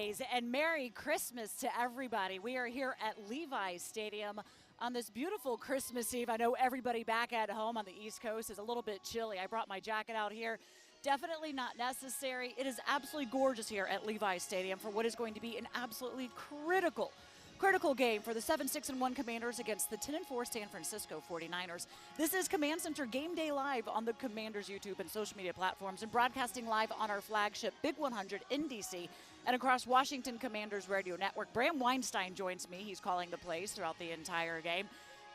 holidays and Merry Christmas to everybody. We are here at Levi's Stadium on this beautiful Christmas Eve. I know everybody back at home on the East Coast is a little bit chilly. I brought my jacket out here. Definitely not necessary. It is absolutely gorgeous here at Levi's Stadium for what is going to be an absolutely critical game for the 7-6-1 Commanders against the 10-4 San Francisco 49ers. This is Command Center Game Day Live on the Commanders YouTube and social media platforms and broadcasting live on our flagship Big 100 in DC and across Washington Commanders Radio Network. Bram Weinstein joins me. He's calling the plays throughout the entire game.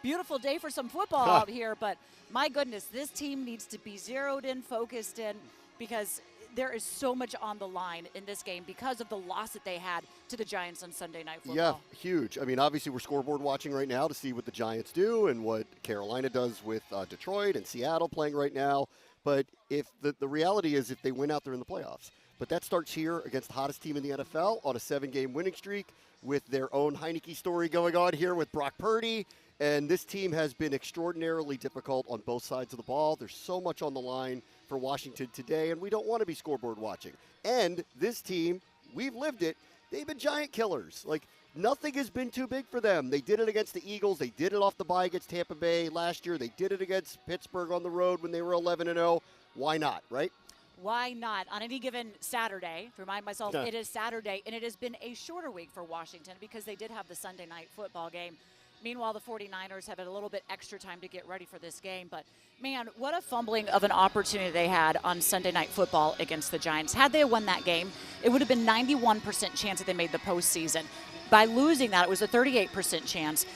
Beautiful day for some football out here, but my goodness, this team needs to be zeroed in, focused in, because there is so much on the line in this game because of the loss that they had to the Giants on Sunday Night Football. Yeah, huge. I mean, obviously we're scoreboard watching right now to see what the Giants do and what Carolina does with Detroit and Seattle playing right now. But if the reality is if they win out, they're in the playoffs. But that starts here against the hottest team in the NFL on a 7-game winning streak with their own Heineke story going on here with Brock Purdy. And this team has been extraordinarily difficult on both sides of the ball. There's so much on the line for Washington today, and we don't want to be scoreboard watching. And this team, we've lived it. They've been giant killers. Like, nothing has been too big for them. They did it against the Eagles. They did it off the bye against Tampa Bay last year. They did it against Pittsburgh on the road when they were 11-0. Why not, right? Why not? On any given Saturday, to remind myself, It is Saturday, and it has been a shorter week for Washington because they did have the Sunday Night Football game. Meanwhile, the 49ers have had a little bit extra time to get ready for this game. But, man, what a fumbling of an opportunity they had on Sunday Night Football against the Giants. Had they won that game, it would have been 91% chance that they made the postseason. By losing that, it was a 38% chance.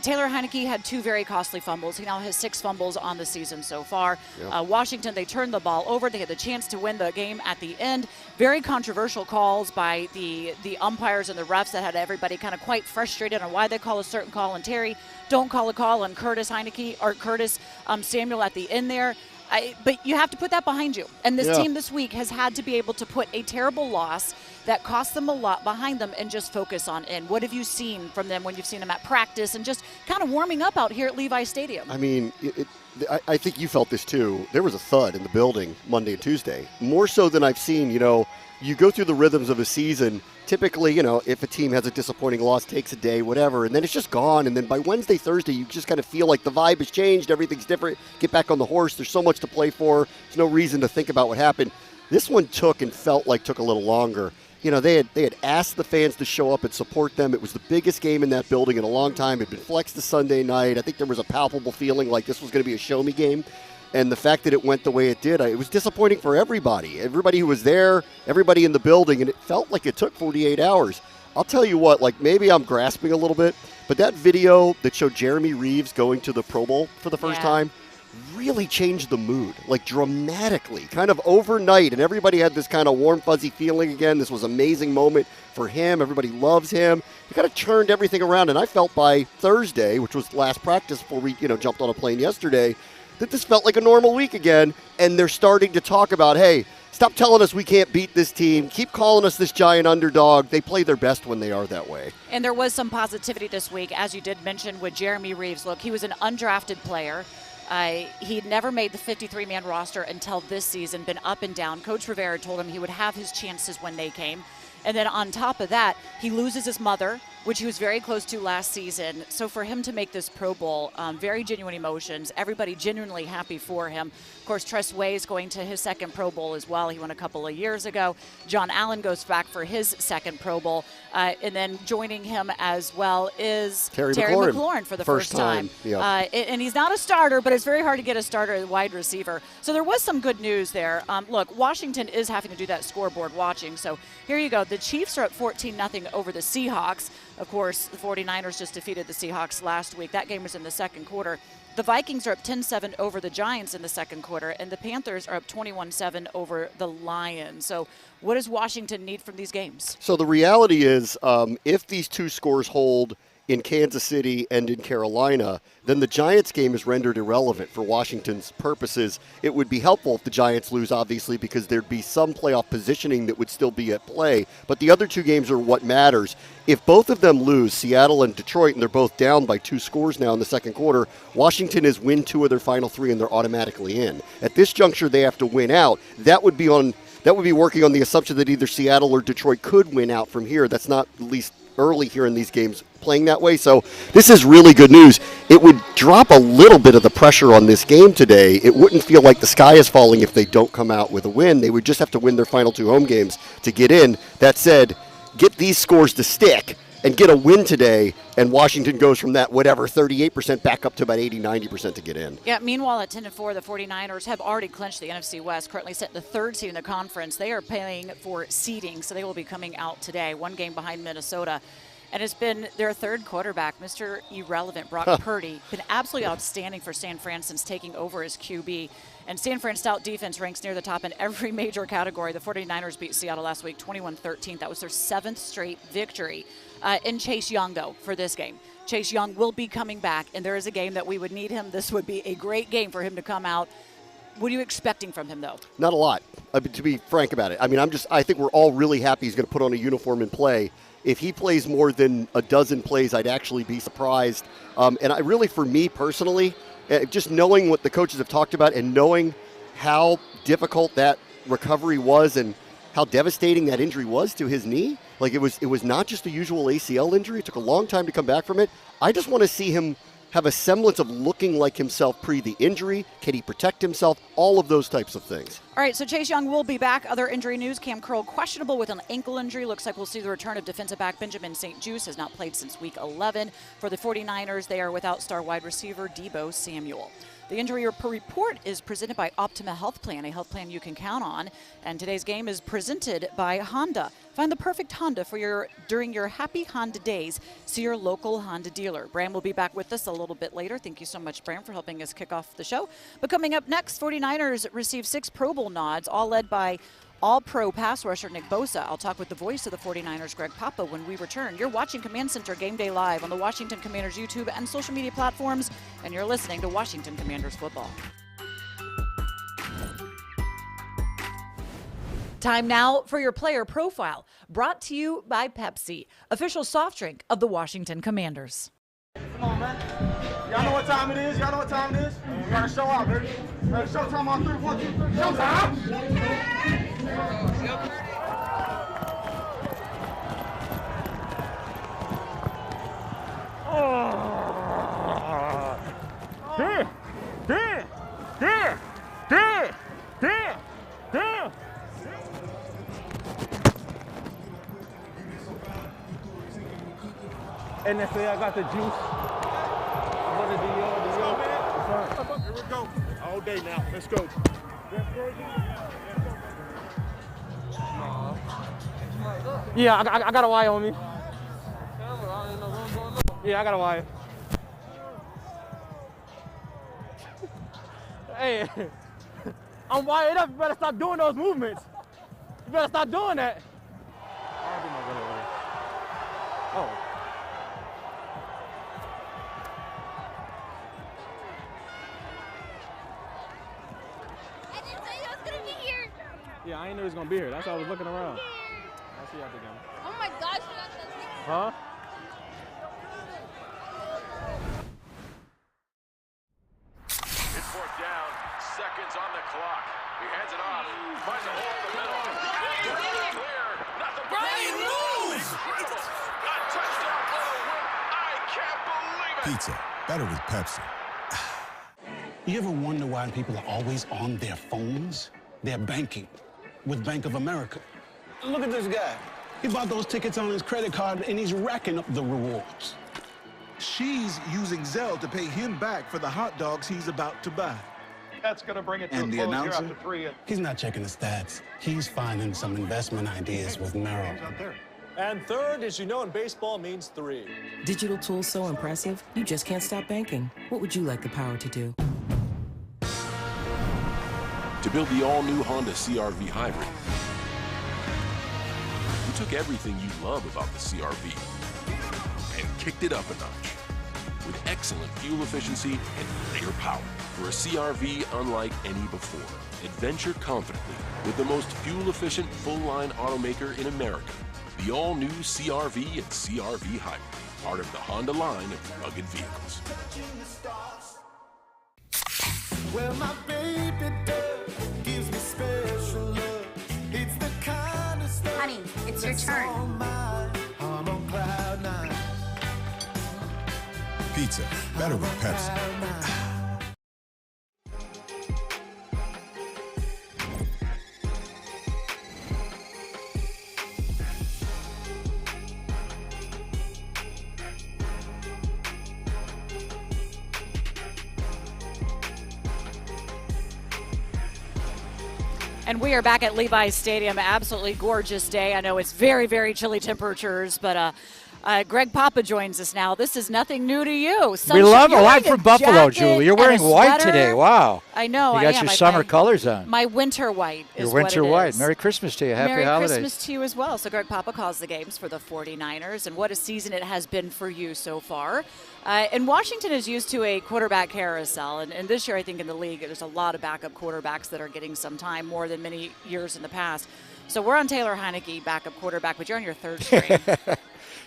Taylor Heineke had 2 very costly fumbles. He now has 6 fumbles on the season so far. Yep. Washington, they turned the ball over. They had the chance to win the game at the end. Very controversial calls by the umpires and the refs that had everybody kind of quite frustrated on why they call a certain call. And Terry, don't call a call on Curtis Samuel at the end there. But you have to put that behind you. And this team this week has had to be able to put a terrible loss that cost them a lot behind them and just focus on in. What have you seen from them when you've seen them at practice and just kind of warming up out here at Levi's Stadium? I mean, I think you felt this too. There was a thud in the building Monday and Tuesday, more so than I've seen. You know, you go through the rhythms of a season. Typically, you know, if a team has a disappointing loss, takes a day, whatever, and then it's just gone. And then by Wednesday, Thursday, you just kind of feel like the vibe has changed. Everything's different. Get back on the horse. There's so much to play for. There's no reason to think about what happened. This one took a little longer. You know, they had asked the fans to show up and support them. It was the biggest game in that building in a long time. It had been flexed to Sunday night. I think there was a palpable feeling like this was going to be a show-me game. And the fact that it went the way it did, it was disappointing for everybody. Everybody who was there, everybody in the building, and it felt like it took 48 hours. I'll tell you what, like maybe I'm grasping a little bit, but that video that showed Jeremy Reeves going to the Pro Bowl for the first time really changed the mood, like dramatically, kind of overnight. And everybody had this kind of warm, fuzzy feeling again. This was an amazing moment for him. Everybody loves him. He kind of turned everything around. And I felt by Thursday, which was last practice before we, jumped on a plane yesterday, that this felt like a normal week again. And they're starting to talk about, hey, stop telling us we can't beat this team. Keep calling us this giant underdog. They play their best when they are that way. And there was some positivity this week, as you did mention, with Jeremy Reeves. Look, he was an undrafted player. He'd never made the 53-man roster until this season, been up and down. Coach Rivera told him he would have his chances when they came. And then on top of that, he loses his mother, which he was very close to last season. So for him to make this Pro Bowl, very genuine emotions. Everybody genuinely happy for him. Of course, Tress Way is going to his second Pro Bowl as well. He won a couple of years ago. John Allen goes back for his second Pro Bowl. And then joining him as well is Terry McLaurin for the first time. Yeah. And he's not a starter, but it's very hard to get a starter at wide receiver. So there was some good news there. Look, Washington is having to do that scoreboard watching. So here you go. The Chiefs are up 14-0 over the Seahawks. Of course, the 49ers just defeated the Seahawks last week. That game was in the second quarter. The Vikings are up 10-7 over the Giants in the second quarter, and the Panthers are up 21-7 over the Lions. So what does Washington need from these games? So the reality is if these two scores hold in Kansas City and in Carolina, then the Giants game is rendered irrelevant for Washington's purposes. It would be helpful if the Giants lose, obviously, because there'd be some playoff positioning that would still be at play. But the other two games are what matters. If both of them lose, Seattle and Detroit, and they're both down by 2 scores now in the second quarter, Washington is win 2 of their final 3 and they're automatically in. At this juncture, they have to win out. That would be on that would be working on the assumption that either Seattle or Detroit could win out from here. That's not, at least early here in these games, playing that way. So this is really good news. It would drop a little bit of the pressure on this game today. It wouldn't feel like the sky is falling if they don't come out with a win. They would just have to win their final 2 home games to get in. That said, get these scores to stick and get a win today, and Washington goes from that, 38% back up to about 80-90% to get in. Yeah, meanwhile, at 10-4, the 49ers have already clinched the NFC West, currently set the 3rd seed in the conference. They are playing for seeding, so they will be coming out today, 1 game behind Minnesota. And it's been their 3rd quarterback, Mr. Irrelevant, Brock Purdy, been absolutely outstanding for San Fran since taking over as QB. And San Fran's stout defense ranks near the top in every major category. The 49ers beat Seattle last week 21-13. That was their 7th straight victory. In Chase Young, though, for this game. Chase Young will be coming back, and there is a game that we would need him. This would be a great game for him to come out. What are you expecting from him, though? Not a lot, to be frank about it. I mean, I think we're all really happy he's going to put on a uniform and play. If he plays more than a dozen plays, I'd actually be surprised. And I really, for me personally, just knowing what the coaches have talked about and knowing how difficult that recovery was and how devastating that injury was to his knee, like it was not just a usual ACL injury. It took a long time to come back from it. I just want to see him have a semblance of looking like himself pre the injury. Can he protect himself? All of those types of things. All right, so Chase Young will be back. Other injury news, Cam Curl questionable with an ankle injury. Looks like we'll see the return of defensive back Benjamin St. Juste, has not played since week 11. For the 49ers, they are without star wide receiver Deebo Samuel. The injury report is presented by Optima Health Plan, a health plan you can count on. And today's game is presented by Honda. Find the perfect Honda during your happy Honda days. See your local Honda dealer. Bram will be back with us a little bit later. Thank you so much, Bram, for helping us kick off the show. But coming up next, 49ers receive 6 Pro Bowl nods, all led by All-Pro pass rusher Nick Bosa. I'll talk with the voice of the 49ers, Greg Papa, when we return. You're watching Command Center Game Day Live on the Washington Commanders YouTube and social media platforms, and you're listening to Washington Commanders Football. Time now for your player profile, brought to you by Pepsi, official soft drink of the Washington Commanders. Come on, man. Y'all know what time it is? Y'all know what time it is? We gotta show out, baby. Showtime on 3, 1, 2, 3. Showtime! Damn! NSA, I got the juice. Here we go. All day now. Let's go. Yeah, I got a wire on me. Yeah, I got a wire. Hey, I'm wired up. You better stop doing those movements. You better stop doing that. Oh. Yeah, I didn't know he was going to be here. That's why I was looking around. I'll see you after the game. Oh my gosh, you got the thing. Huh? It's 4th down, seconds on the clock. He hands it off, finds a hole in the middle. Clear, nothing but moves! A touchdown for the win. I can't believe it. Pizza, better with Pepsi. You ever wonder why people are always on their phones? They're banking with Bank of America. Look at this guy. He bought those tickets on his credit card and he's racking up the rewards. She's using Zelle to pay him back for the hot dogs he's about to buy. That's going to bring it to And a the close here announcer? after 3. He's not checking the stats. He's finding some investment ideas with Merrill. And third, as you know, in baseball means 3. Digital tools so impressive, you just can't stop banking. What would you like the power to do? To build the all-new Honda CR-V Hybrid, we took everything you love about the CR-V and kicked it up a notch with excellent fuel efficiency and clear power. For a CR-V unlike any before, adventure confidently with the most fuel-efficient full-line automaker in America, the all-new CR-V and CR-V Hybrid, part of the Honda line of rugged vehicles. Well, my baby does gives me special love. It's your turn. Pizza, better with Pepsi. And we are back at Levi's Stadium. Absolutely gorgeous day. I know it's very, very chilly temperatures, but Greg Papa joins us now. This is nothing new to you. We love it. I'm You're from Buffalo, jacket Julie. You're and a wearing white sweater. today. Wow. I know. You I got am. your summer my, colors on. My winter white is Your winter what it white. is. Merry Christmas to you. Happy Merry holidays. Christmas to you as well. So Greg Papa calls the games for the 49ers, and what a season it has been for you so far. And Washington is used to a quarterback carousel, and this year I think in the league there's a lot of backup quarterbacks that are getting some time, more than many years in the past. So we're on Taylor Heineke, backup quarterback, but you're on your third string.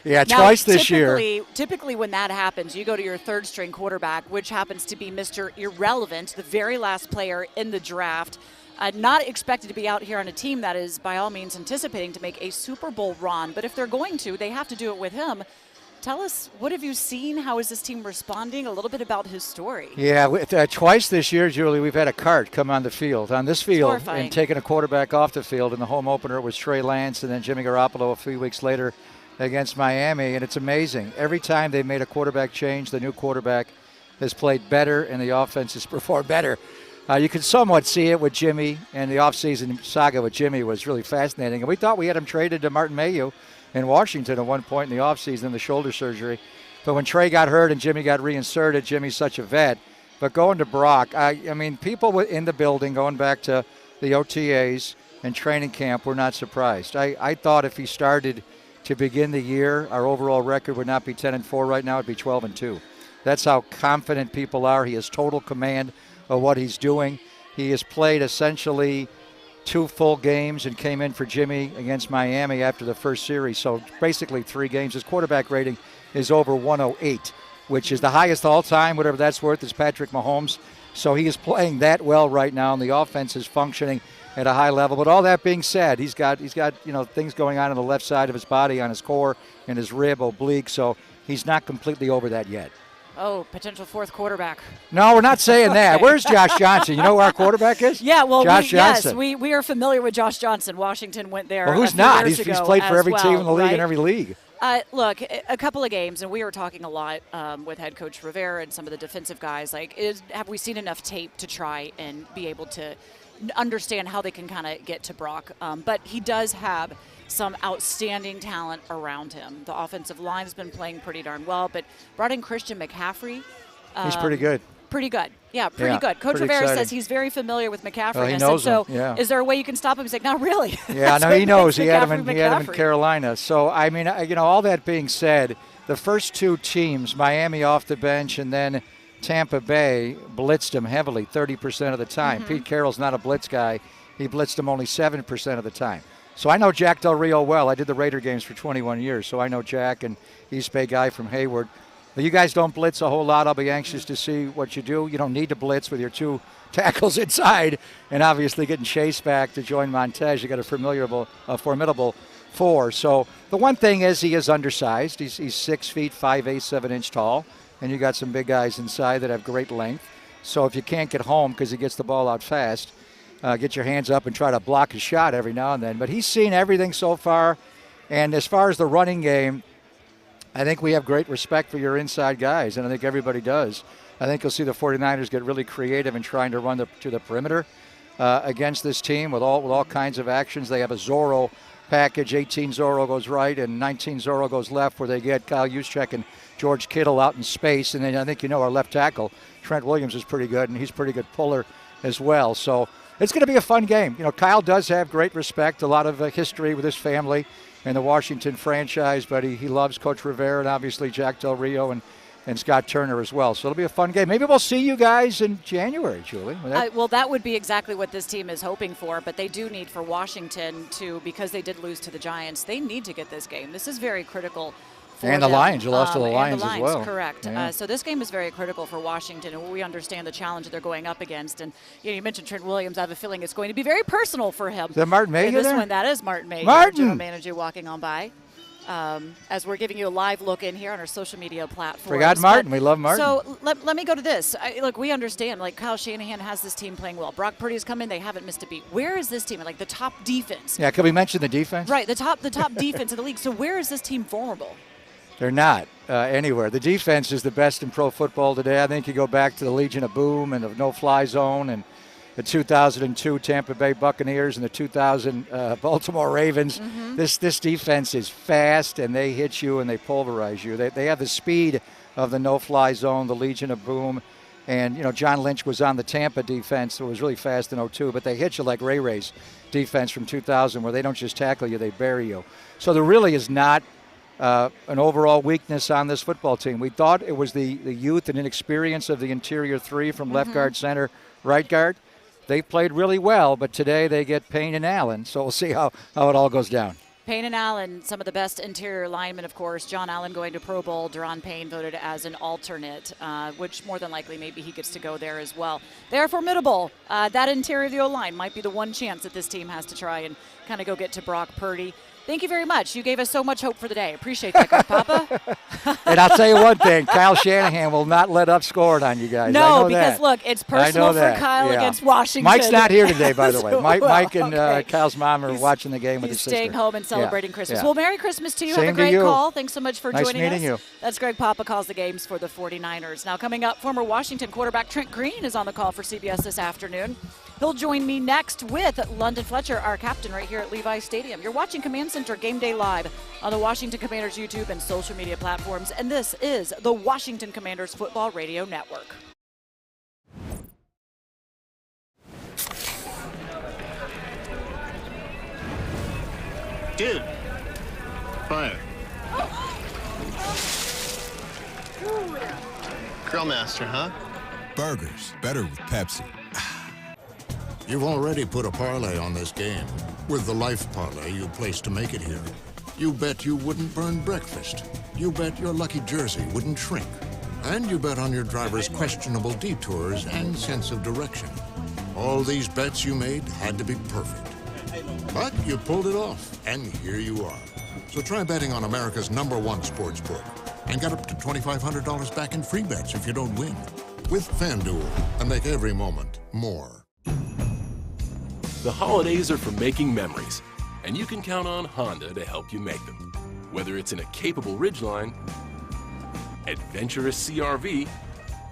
Yeah, now, twice this year. Typically when that happens, you go to your third string quarterback, which happens to be Mr. Irrelevant, the very last player in the draft. Not expected to be out here on a team that is by all means anticipating to make a Super Bowl run, but if they're going to, they have to do it with him. Tell us, what have you seen? How is this team responding? A little bit about his story. Yeah, twice this year, Julie, we've had a cart come on the field, on this field, and taken a quarterback off the field. In the home opener, it was Trey Lance and then Jimmy Garoppolo a few weeks later against Miami, and it's amazing. Every time they've made a quarterback change, the new quarterback has played better and the offense has performed better. You can somewhat see it with Jimmy, and the offseason saga with Jimmy was really fascinating. And we thought we had him traded to Martin Mayhew in Washington at one point in the offseason, the shoulder surgery. But when Trey got hurt and Jimmy got reinserted, Jimmy's such a vet. But going to Brock, I mean, people in the building going back to the OTAs and training camp were not surprised. I thought if he started to begin the year, our overall record would not be 10-4 right now, it'd be 12-2. That's how confident people are. He has total command of what he's doing. He has played essentially 2 full games and came in for Jimmy against Miami after the first series. So basically 3 games. His quarterback rating is over 108, which is the highest all time, whatever that's worth, is Patrick Mahomes. So he is playing that well right now, and the offense is functioning at a high level. But all that being said, he's got things going on the left side of his body, on his core and his rib oblique. So he's not completely over that yet. Oh, potential 4th quarterback. No, we're not saying that. Where's Josh Johnson? You know who our quarterback is? Yeah, well, Josh Johnson. Yes, we are familiar with Josh Johnson. Washington went there. Well, who's not? He's played for every team in the league and every league. Look, a couple of games, and we were talking a lot with head coach Rivera and some of the defensive guys. Have we seen enough tape to try and be able to understand how they can kind of get to Brock? But he does have some outstanding talent around him. The offensive line has been playing pretty darn well, but brought in Christian McCaffrey. He's pretty good. Pretty good. Yeah, pretty good. Coach Rivera says he's very familiar with McCaffrey. He knows him. Is there a way you can stop him? He's like, not really. Yeah, no, he knows. He had him in Carolina. So, I mean, all that being said, the first 2 teams, Miami off the bench and then Tampa Bay, blitzed him heavily 30% of the time. Pete Carroll's not a blitz guy. He blitzed him only 7% of the time. So I know Jack Del Rio well. I did the Raider games for 21 years, so I know Jack, and East Bay guy from Hayward. But you guys don't blitz a whole lot. I'll be anxious to see what you do. You don't need to blitz with your 2 tackles inside, and obviously getting Chase back to join Montez. You got a formidable 4. So the one thing is he is undersized. He's 6 feet, 5'8", 7 inch tall, and you got some big guys inside that have great length. So if you can't get home because he gets the ball out fast, get your hands up and try to block a shot every now and then. But he's seen everything so far. And as far as the running game, I think we have great respect for your inside guys, and I think everybody does. I think you'll see the 49ers get really creative in trying to run to the perimeter against this team with all kinds of actions. They have a Zorro package. 18 Zorro goes right and 19 Zorro goes left, where they get Kyle Juszczyk and George Kittle out in space. And then I think our left tackle, Trent Williams, is pretty good, and he's a pretty good puller as well. So it's going to be a fun game. Kyle does have great respect, a lot of history with his family and the Washington franchise, but he loves Coach Rivera and obviously Jack Del Rio and Scott Turner as well. So it'll be a fun game. Maybe we'll see you guys in January, Julie. Well, that would be exactly what this team is hoping for, but they do need for Washington to, because they did lose to the Giants, they need to get this game. This is very critical And the them. Lions. You lost to the And Lions the as well. Correct. Yeah. So this game is very critical for Washington, and we understand the challenge they're going up against. And you mentioned Trent Williams. I have a feeling it's going to be very personal for him. Is that Martin Mayhew this there? one, that is Martin Mayhew, general manager, walking on by. As we're giving you a live look in here on our social media platforms. Forgot Martin. We love Martin. So let me go to this. Look, we understand. Like, Kyle Shanahan has this team playing well. Brock Purdy's come in. They haven't missed a beat. Where is this team? Like, the top defense. Yeah, can we mention the defense? Right, the top defense in the league. So where is this team vulnerable? They're not anywhere. The defense is the best in pro football today. I think you go back to the Legion of Boom and the no-fly zone and the 2002 Tampa Bay Buccaneers and the 2000 Baltimore Ravens. Mm-hmm. This defense is fast, and they hit you and they pulverize you. They have the speed of the no-fly zone, the Legion of Boom. And, John Lynch was on the Tampa defense, so it was really fast in 2002. But they hit you like Ray Ray's defense from 2000, where they don't just tackle you, they bury you. So there really is not an overall weakness on this football team. We thought it was the youth and inexperience of the interior three from left guard, center, right guard. They played really well, but today they get Payne and Allen, so we'll see how it all goes down. Payne and Allen, some of the best interior linemen, of course. John Allen going to Pro Bowl. Deron Payne voted as an alternate, which more than likely maybe he gets to go there as well. They're formidable. That interior of the O-line might be the one chance that this team has to try and kind of go get to Brock Purdy. Thank you very much. You gave us so much hope for the day. Appreciate that, Papa. And I'll tell you one thing, Kyle Shanahan will not let up scoring on you guys. No, because, look, it's personal for Kyle against Washington. Mike's not here today, by the way. So, Mike and Kyle's mom are watching the game with his He's sister. staying home and celebrating Christmas. Yeah. Well, Merry Christmas to you. Same Have a great to you. call. Thanks so much for nice joining us. meeting you. That's Greg Papa calls the games for the 49ers. Now coming up, former Washington quarterback Trent Green is on the call for CBS this afternoon. He'll join me next with London Fletcher, our captain, right here at Levi Stadium. You're watching Command Center Game Day Live on the Washington Commanders YouTube and social media platforms, and this is the Washington Commanders Football Radio Network. Dude, fire. Grill master, huh? Burgers, better with Pepsi. You've already put a parlay on this game. With the Life Parlay you placed to make it here. You bet you wouldn't burn breakfast. You bet your lucky jersey wouldn't shrink. And you bet on your driver's questionable detours and sense of direction. All these bets you made had to be perfect. But you pulled it off, and here you are. So try betting on America's #1 sports book and get up to $2,500 back in free bets if you don't win. With FanDuel, and make every moment more. The holidays are for making memories, and you can count on Honda to help you make them. Whether it's in a capable Ridgeline, adventurous CRV,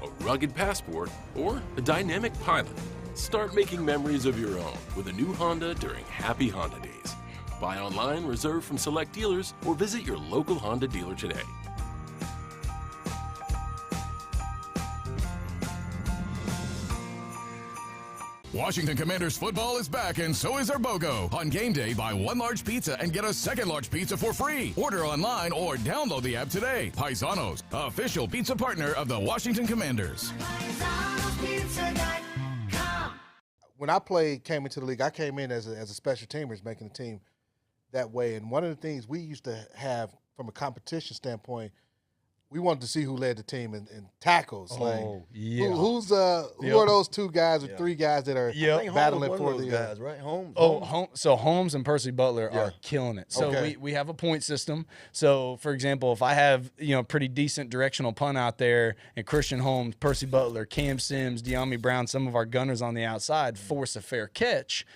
a rugged Passport, or a dynamic Pilot, start making memories of your own with a new Honda during Happy Honda Days. Buy online, reserve from select dealers, or visit your local Honda dealer today. Washington Commanders football is back, and so is our BOGO. On game day, buy one large pizza and get a second large pizza for free. Order online or download the app today. Paisanos, official pizza partner of the Washington Commanders. When I came into the league, I came in as a special teamer, making the team that way. And one of the things we used to have from a competition standpoint, we wanted to see who led the team in tackles. Who are those two guys or three guys that are battling for the guys, right? Holmes. So Holmes and Percy Butler are killing it. So we have a point system. So for example, if I have pretty decent directional punt out there, and Christian Holmes, Percy Butler, Cam Sims, De'Ami Brown, some of our gunners on the outside force a fair catch,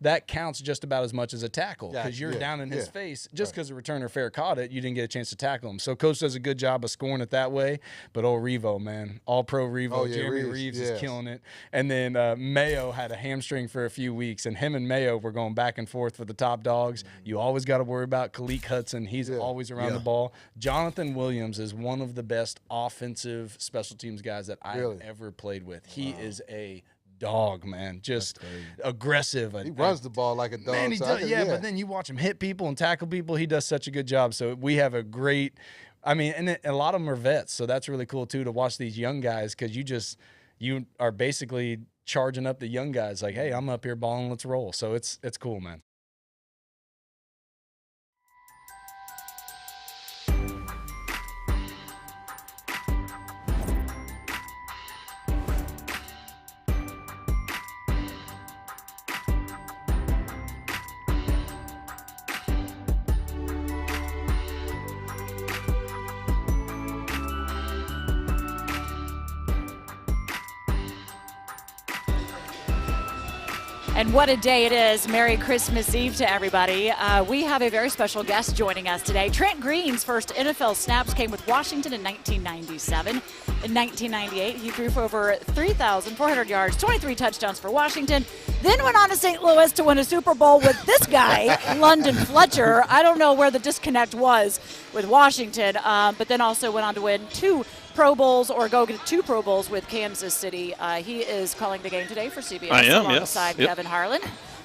that counts just about as much as a tackle because you're down in his face. Just because the returner fair caught it, you didn't get a chance to tackle him. So Coach does a good job of scoring it that way. But old Revo, man, all-pro Revo, Jeremy Reeves is killing it. And then Mayo had a hamstring for a few weeks, and him and Mayo were going back and forth for the top dogs. You always got to worry about Khalil Hudson. He's always around the ball. Jonathan Williams is one of the best offensive special teams guys that I've ever played with. He is a dog, man, just aggressive. He runs the ball like a dog. Man, he does, but then you watch him hit people and tackle people. He does such a good job. So we have a great, and a lot of them are vets, so that's really cool too to watch these young guys because you are basically charging up the young guys like, hey, I'm up here balling, let's roll. So it's cool, man. And what a day it is. Merry Christmas Eve to everybody. We have a very special guest joining us today. Trent Green's first NFL snaps came with Washington in 1997. In 1998, he threw for over 3,400 yards, 23 touchdowns for Washington, then went on to St. Louis to win a Super Bowl with this guy, London Fletcher. I don't know where the disconnect was with Washington, but then also went on to win 2 Pro Bowls or go get 2 Pro Bowls with Kansas City. He is calling the game today for CBS alongside Kevin Harlan.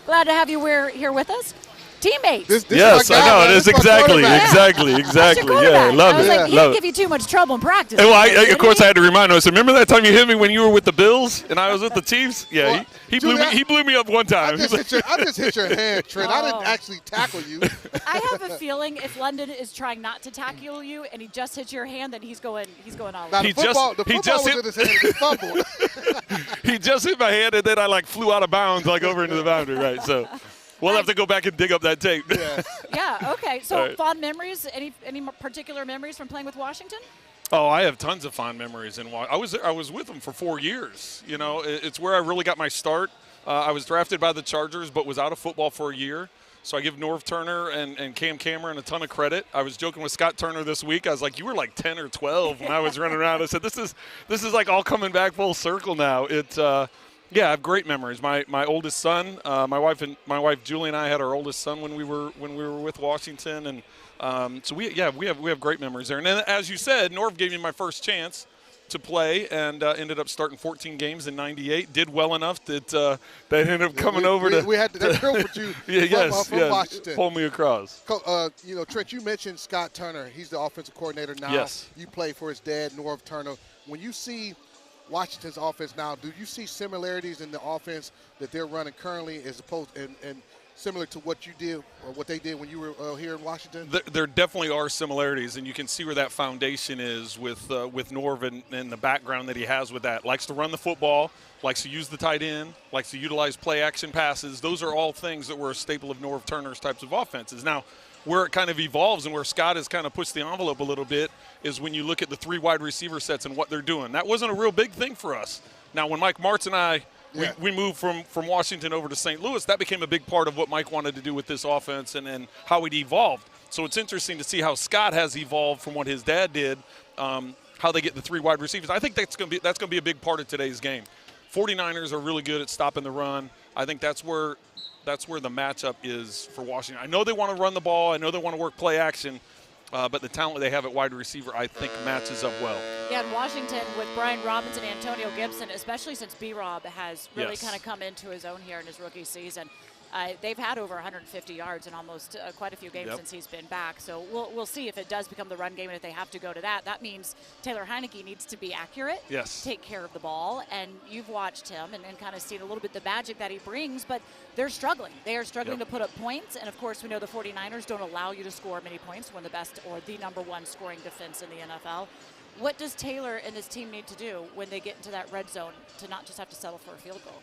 Glad to have you here with us. Teammates. This yes, I know. It is exactly. Yeah, love I was it. like, he didn't give you too much trouble in practice. Well, of course, I had to remind him. I said, remember that time you hit me when you were with the Bills and I was with the Chiefs? Yeah, well, he blew me up one time. I just hit your hand, Trent. I didn't actually tackle you. I have a feeling if London is trying not to tackle you and he just hits your hand, then he's going all out. The football was in his hand and he fumbled. He just hit my hand and then I flew out of bounds over into the boundary, right? So. We'll have to go back and dig up that tape. Yeah, okay. So fond memories, any particular memories from playing with Washington? Oh, I have tons of fond memories. I was with them for 4 years. You know, it's where I really got my start. I was drafted by the Chargers but was out of football for a year. So I give Norv Turner and Cam Cameron a ton of credit. I was joking with Scott Turner this week. I was like, you were like 10 or 12 when I was running around. I said, this is like all coming back full circle now. Yeah, I have great memories. My oldest son, my wife Julie and I had our oldest son when we were with Washington, and so we have great memories there. And then, as you said, Norv gave me my first chance to play, and ended up starting 14 games in '98. Did well enough that ended up coming over to. We had that girl with you from Washington. Pull me across. Trent, you mentioned Scott Turner. He's the offensive coordinator now. Yes. You play for his dad, Norv Turner. When you see Washington's offense now, do you see similarities in the offense that they're running currently as opposed and similar to what you did or what they did when you were here in Washington? There definitely are similarities, and you can see where that foundation is with Norv and the background that he has with that. Likes to run the football, likes to use the tight end, likes to utilize play action passes. Those are all things that were a staple of Norv Turner's types of offenses. Now, where it kind of evolves and where Scott has kind of pushed the envelope a little bit is when you look at the 3 wide receiver sets and what they're doing. That wasn't a real big thing for us. Now, when Mike Martz and I, we moved from Washington over to St. Louis, that became a big part of what Mike wanted to do with this offense and how it evolved. So it's interesting to see how Scott has evolved from what his dad did, how they get the 3 wide receivers. I think that's going to be a big part of today's game. 49ers are really good at stopping the run. I think that's where the matchup is for Washington. I know they want to run the ball. I know they want to work play action, but the talent they have at wide receiver, I think, matches up well. Yeah, in Washington with Brian Robinson and Antonio Gibson, especially since B-Rob has really kind of come into his own here in his rookie season. They've had over 150 yards in almost quite a few games since he's been back. So we'll see if it does become the run game, and if they have to go to that. That means Taylor Heineke needs to be accurate, take care of the ball, and you've watched him and kind of seen a little bit the magic that he brings, but they're struggling. They are struggling to put up points, and of course we know the 49ers don't allow you to score many points when the best or the #1 scoring defense in the NFL. What does Taylor and his team need to do when they get into that red zone to not just have to settle for a field goal?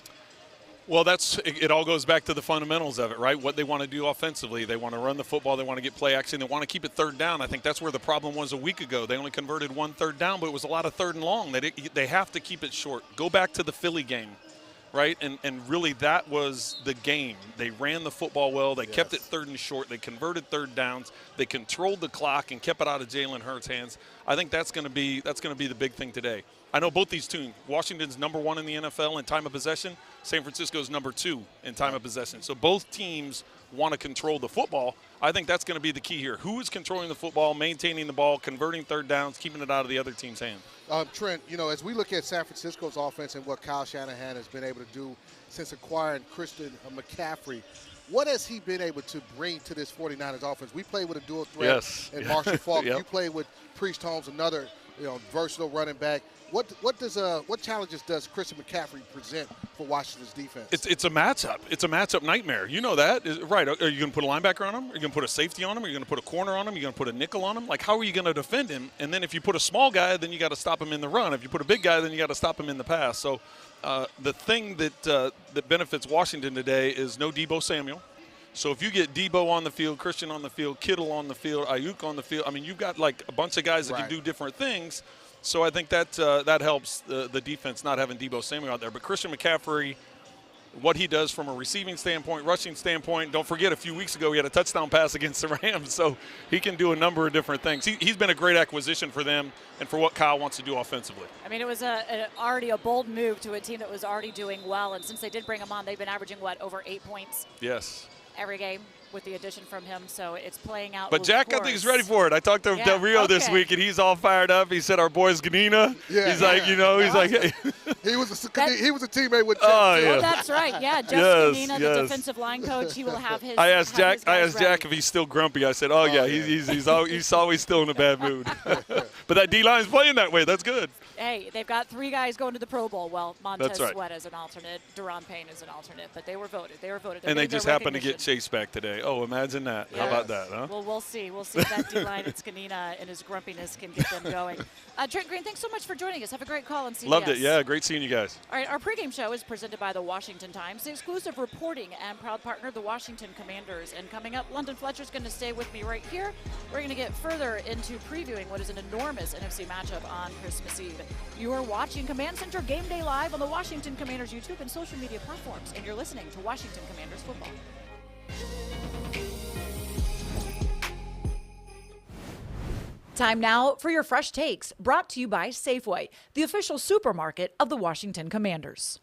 Well, it all goes back to the fundamentals of it, right? What they want to do offensively. They want to run the football. They want to get play action. They want to keep it 3rd down. I think that's where the problem was a week ago. They only converted 1 3rd down, but it was a lot of 3rd and long. They have to keep it short. Go back to the Philly game, right? And really that was the game. They ran the football well. They kept it 3rd and short. They converted 3rd downs. They controlled the clock and kept it out of Jalen Hurts' hands. I think that's going to be the big thing today. I know both these teams, Washington's #1 in the NFL in time of possession. San Francisco's #2 in time of possession. So both teams want to control the football. I think that's going to be the key here. Who is controlling the football, maintaining the ball, converting 3rd downs, keeping it out of the other team's hand? Trent, as we look at San Francisco's offense and what Kyle Shanahan has been able to do since acquiring Christian McCaffrey, what has he been able to bring to this 49ers offense? We played with a dual threat in Marshall Faulk. You played with Priest Holmes, another versatile running back. What challenges does Christian McCaffrey present for Washington's defense? It's a matchup. It's a matchup nightmare. You know that, right? Are you going to put a linebacker on him? Are you going to put a safety on him? Are you going to put a corner on him? Are you going to put a nickel on him? Like, how are you going to defend him? And then if you put a small guy, then you got to stop him in the run. If you put a big guy, then you got to stop him in the pass. So the thing that benefits Washington today is no Deebo Samuel. So if you get Deebo on the field, Christian on the field, Kittle on the field, Ayuk on the field, I mean, you've got like a bunch of guys that can do different things. So I think that helps the defense not having Deebo Samuel out there. But Christian McCaffrey, what he does from a receiving standpoint, rushing standpoint. Don't forget, a few weeks ago he had a touchdown pass against the Rams, so he can do a number of different things. He's been a great acquisition for them and for what Kyle wants to do offensively. I mean, it was already a bold move to a team that was already doing well, and since they did bring him on, they've been averaging, over 8 points? Yes. Every game with the addition from him, so it's playing out. But Jack, I think, is ready for it. I talked to Del Rio this week, and he's all fired up. He said, "Our boy's Ganina." Yeah, he's like, he's like, hey. he was a teammate with. Oh, that's right. Yeah, Jeff Ganina, the defensive line coach. He will have his. I asked Jack if he's still grumpy. I said, he's always still in a bad mood. But that D line's playing that way. That's good. Hey, they've got 3 guys going to the Pro Bowl. Well, Montez Sweat as an alternate, Deron Payne as an alternate, but they were voted. And they just happened to get Chase back today. Oh, imagine that. Yes. How about that, huh? Well, we'll see. We'll see if that D-line, it's Ganina and his grumpiness can get them going. Trent Green, thanks so much for joining us. Have a great call on CBS. Loved it. Yeah, great seeing you guys. All right, our pregame show is presented by the Washington Times, the exclusive reporting and proud partner of the Washington Commanders. And coming up, London Fletcher's going to stay with me right here. We're going to get further into previewing what is an enormous NFC matchup on Christmas Eve. You are watching Command Center Game Day live on the Washington Commanders YouTube and social media platforms, and you're listening to Washington Commanders football. Time now for your fresh takes, brought to you by Safeway, the official supermarket of the Washington Commanders.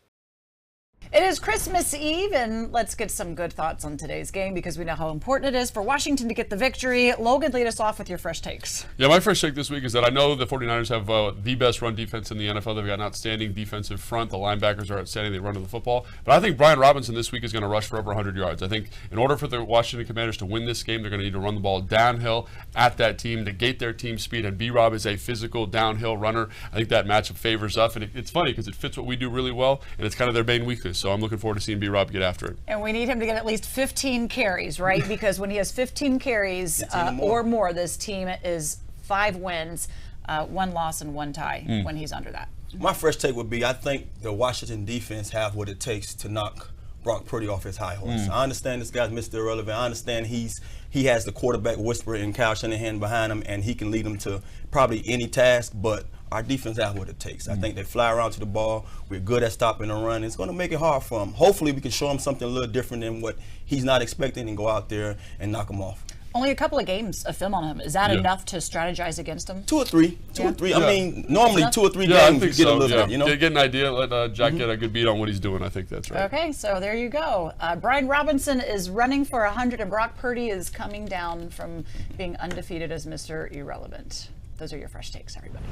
It is Christmas Eve, and let's get some good thoughts on today's game because we know how important it is for Washington to get the victory. Logan, lead us off with your fresh takes. Yeah, my fresh take this week is that I know the 49ers have the best run defense in the NFL. They've got an outstanding defensive front. The linebackers are outstanding. They run to the football. But I think Brian Robinson this week is going to rush for over 100 yards. I think in order for the Washington Commanders to win this game, they're going to need to run the ball downhill at that team, negate their team speed, and B-Rob is a physical downhill runner. I think that matchup favors us, and it's funny because it fits what we do really well, and it's kind of their main weakness. So I'm looking forward to seeing B-Rob get after it. And we need him to get at least 15 carries, right? Because when he has 15 carries or more, this team is 5 wins, 1 loss, and 1 tie when he's under that. My fresh take would be, I think the Washington defense have what it takes to knock Brock Purdy off his high horse. I understand this guy's Mr. Irrelevant. I understand he has the quarterback whisperer in Kyle Shanahan behind him, and he can lead them to probably any task, but our defense has what it takes. I think they fly around to the ball. We're good at stopping the run. It's going to make it hard for him. Hopefully we can show him something a little different than what he's not expecting and go out there and knock him off. Only a couple of games of film on him. Is that enough to strategize against him? 2 or 3. 2 or 3. I mean, normally 2 or 3 games you get a little bit, you know? Get an idea, let Jack get a good beat on what he's doing. I think that's right. Okay, so there you go. Brian Robinson is running for 100, and Brock Purdy is coming down from being undefeated as Mr. Irrelevant. Those are your fresh takes, everybody.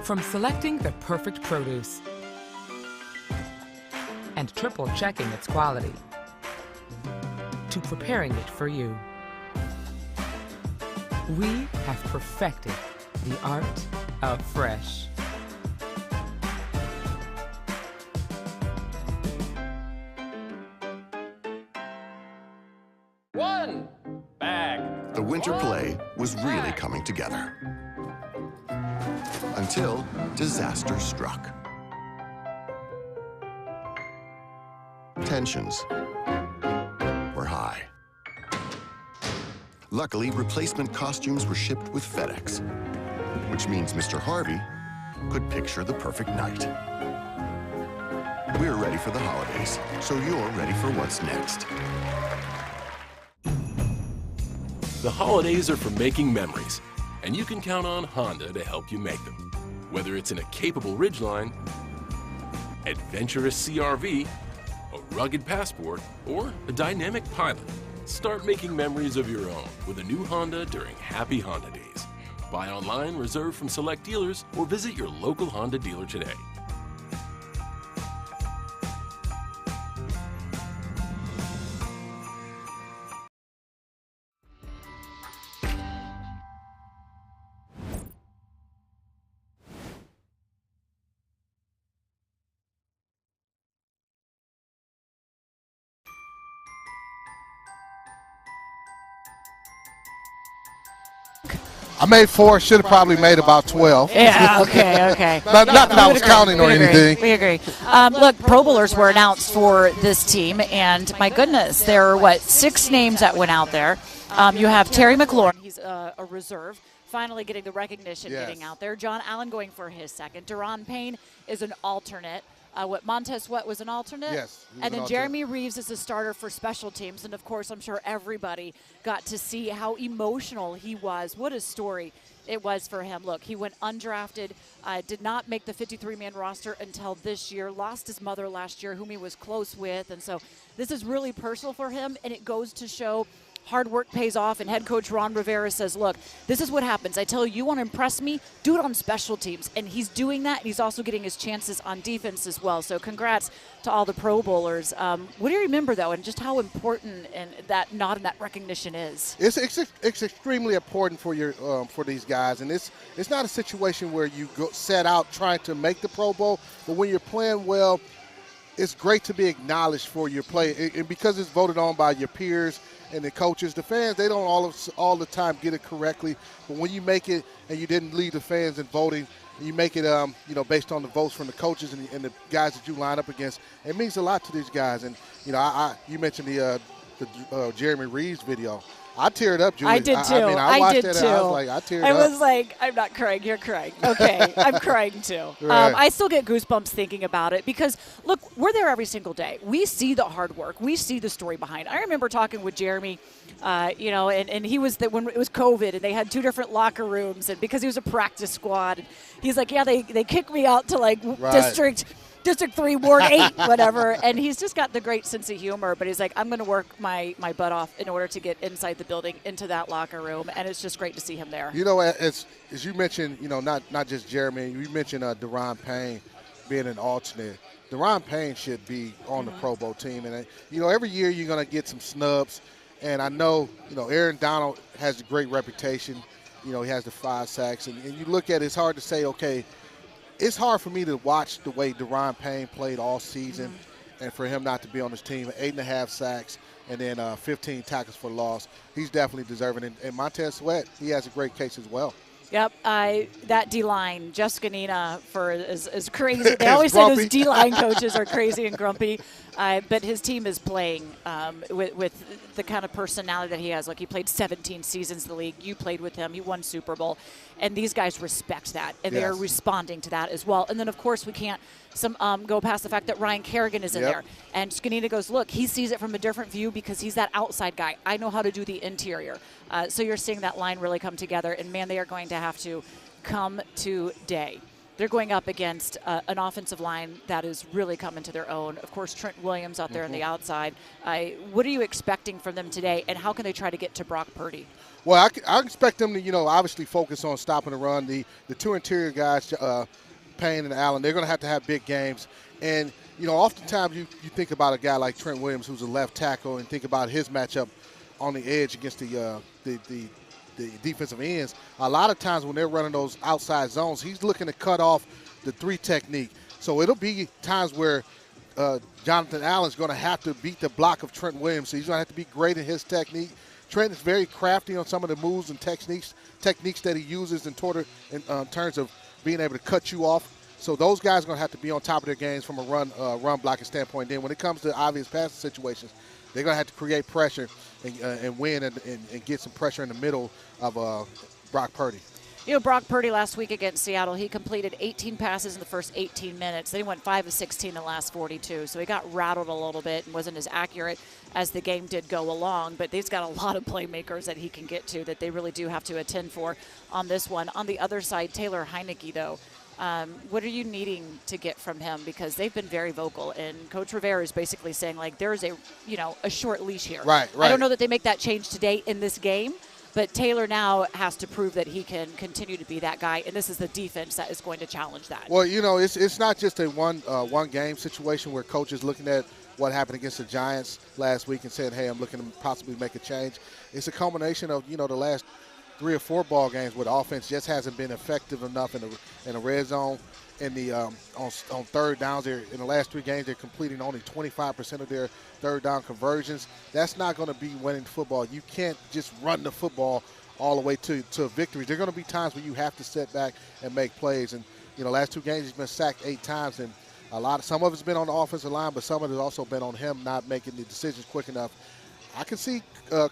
From selecting the perfect produce and triple checking its quality to preparing it for you, we have perfected the art of fresh. One bag. The winter play was really coming together. Until disaster struck. Tensions were high. Luckily, replacement costumes were shipped with FedEx, which means Mr. Harvey could picture the perfect night. We're ready for the holidays, so you're ready for what's next. The holidays are for making memories, and you can count on Honda to help you make them. Whether it's in a capable Ridgeline, adventurous CRV, a rugged Passport, or a dynamic Pilot, start making memories of your own with a new Honda during Happy Honda Days. Buy online, reserve from select dealers, or visit your local Honda dealer today. I made 4. Should have probably made about 12. Yeah, okay. Not that I was counting or anything. We agree. Look, Pro Bowlers were announced for this team, and my goodness, there are, 6 names that went out there. You have Terry McLaurin. He's a reserve. Finally getting the recognition, getting out there. John Allen going for his second. Deron Payne is an alternate. Montez Sweat was an alternate? Yes. And then Jeremy Reeves is a starter for special teams. And, of course, I'm sure everybody got to see how emotional he was. What a story it was for him. Look, he went undrafted, did not make the 53-man roster until this year, lost his mother last year, whom he was close with. And so this is really personal for him, and it goes to show hard work pays off, and head coach Ron Rivera says, look, this is what happens. I tell you want to impress me, do it on special teams. And he's doing that, and he's also getting his chances on defense as well. So congrats to all the Pro Bowlers. What do you remember, though, and just how important and that nod and that recognition is? It's extremely important for for these guys, and it's not a situation where you set out trying to make the Pro Bowl, but when you're playing well, it's great to be acknowledged for your play, and because it's voted on by your peers and the coaches, the fans, they don't all the time get it correctly. But when you make it and you didn't lead the fans in voting, you make it based on the votes from the coaches and the guys that you line up against, it means a lot to these guys. And you mentioned the Jeremy Reeves video. I teared up, Julie. I did too. I watched that. Too. I was like, I teared up. I was like, I'm not crying. You're crying. Okay, I'm crying too. Right. I still get goosebumps thinking about it because, look, we're there every single day. We see the hard work. We see the story behind. I remember talking with Jeremy, and he was when it was COVID and they had 2 different locker rooms, and because he was a practice squad, he's like, yeah, they kicked me out to District 3, Ward 8, whatever. And he's just got the great sense of humor. But he's like, I'm going to work my butt off in order to get inside the building, into that locker room. And it's just great to see him there. As you mentioned, not just Jeremy, you mentioned Deron Payne being an alternate. Deron Payne should be on the Pro Bowl team. And, every year you're going to get some snubs. And I know, Aaron Donald has a great reputation. He has the 5 sacks. And you look at it, it's hard to say, okay, it's hard for me to watch the way Deron Payne played all season and for him not to be on his team. 8.5 sacks and then 15 tackles for loss. He's definitely deserving. And Montez Sweat, he has a great case as well. Yep, that D-line, Jessica Nina is crazy. They always say those D-line coaches are crazy and grumpy, but his team is playing with the kind of personality that he has. Like, he played 17 seasons in the league. You played with him. He won Super Bowl. And these guys respect that, and they are responding to that as well. And then, of course, we can't go past the fact that Ryan Kerrigan is in there. And Skanina goes, look, he sees it from a different view because he's that outside guy. I know how to do the interior. So you're seeing that line really come together. And, man, they are going to have to come today. They're going up against an offensive line that is really coming to their own. Of course, Trent Williams out there on the outside. What are you expecting from them today, and how can they try to get to Brock Purdy? Well, I expect them to, obviously focus on stopping the run. The 2 interior guys, Payne and Allen, they're going to have big games. And, oftentimes you think about a guy like Trent Williams, who's a left tackle, and think about his matchup on the edge against the defensive ends. A lot of times when they're running those outside zones, he's looking to cut off the 3 technique. So it'll be times where Jonathan Allen's going to have to beat the block of Trent Williams. So he's going to have to be great in his technique. Trent is very crafty on some of the moves and techniques that he uses in terms of being able to cut you off. So those guys are going to have to be on top of their games from a run blocking standpoint. Then when it comes to obvious passing situations, they're going to have to create pressure and win and get some pressure in the middle of Brock Purdy. Brock Purdy last week against Seattle, he completed 18 passes in the first 18 minutes. Then he went 5 of 16 in the last 42. So he got rattled a little bit and wasn't as accurate as the game did go along. But he's got a lot of playmakers that he can get to that they really do have to attend for on this one. On the other side, Taylor Heineke, though, what are you needing to get from him? Because they've been very vocal, and Coach Rivera is basically saying, like, there's a short leash here. Right. I don't know that they make that change today in this game. But Taylor now has to prove that he can continue to be that guy, and this is the defense that is going to challenge that. Well, it's not just a one game situation where coach is looking at what happened against the Giants last week and said, hey, I'm looking to possibly make a change. It's a combination of, the last 3 or 4 ball games where the offense just hasn't been effective enough in the red zone. in the on third downs. They're, in the last 3 games, they're completing only 25% of their third down conversions. That's not going to be winning football. You can't just run the football all the way to victory. There are going to be times where you have to sit back and make plays. And, last 2 games he's been sacked 8 times. And some of it's been on the offensive line, but some of it's also been on him not making the decisions quick enough. I can see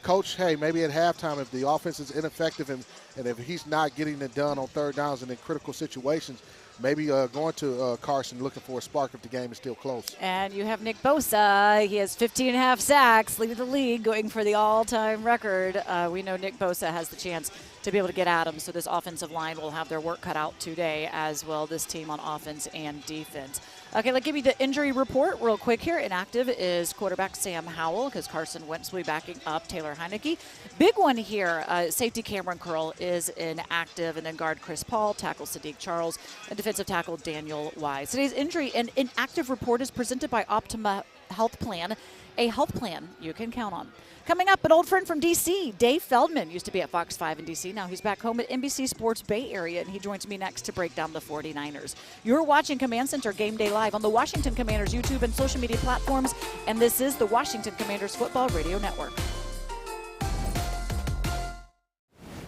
Coach, hey, maybe at halftime if the offense is ineffective and if he's not getting it done on third downs and in critical situations, maybe going to Carson looking for a spark if the game is still close. And you have Nick Bosa. He has 15.5 sacks, leading the league, going for the all-time record. We know Nick Bosa has the chance to be able to get at him, so this offensive line will have their work cut out today as well, this team on offense and defense. Okay, let's give you the injury report real quick here. Inactive is quarterback Sam Howell because Carson Wentz will be backing up Taylor Heineke. Big one here, safety Cameron Curl is inactive, and then guard Chris Paul, tackle Sadiq Charles, and defensive tackle Daniel Wise. Today's injury and inactive report is presented by Optima Health Plan, a health plan you can count on. Coming up, an old friend from D.C., Dave Feldman, used to be at Fox 5 in D.C. Now he's back home at NBC Sports Bay Area, and he joins me next to break down the 49ers. You're watching Command Center Game Day Live on the Washington Commanders YouTube and social media platforms, and this is the Washington Commanders Football Radio Network.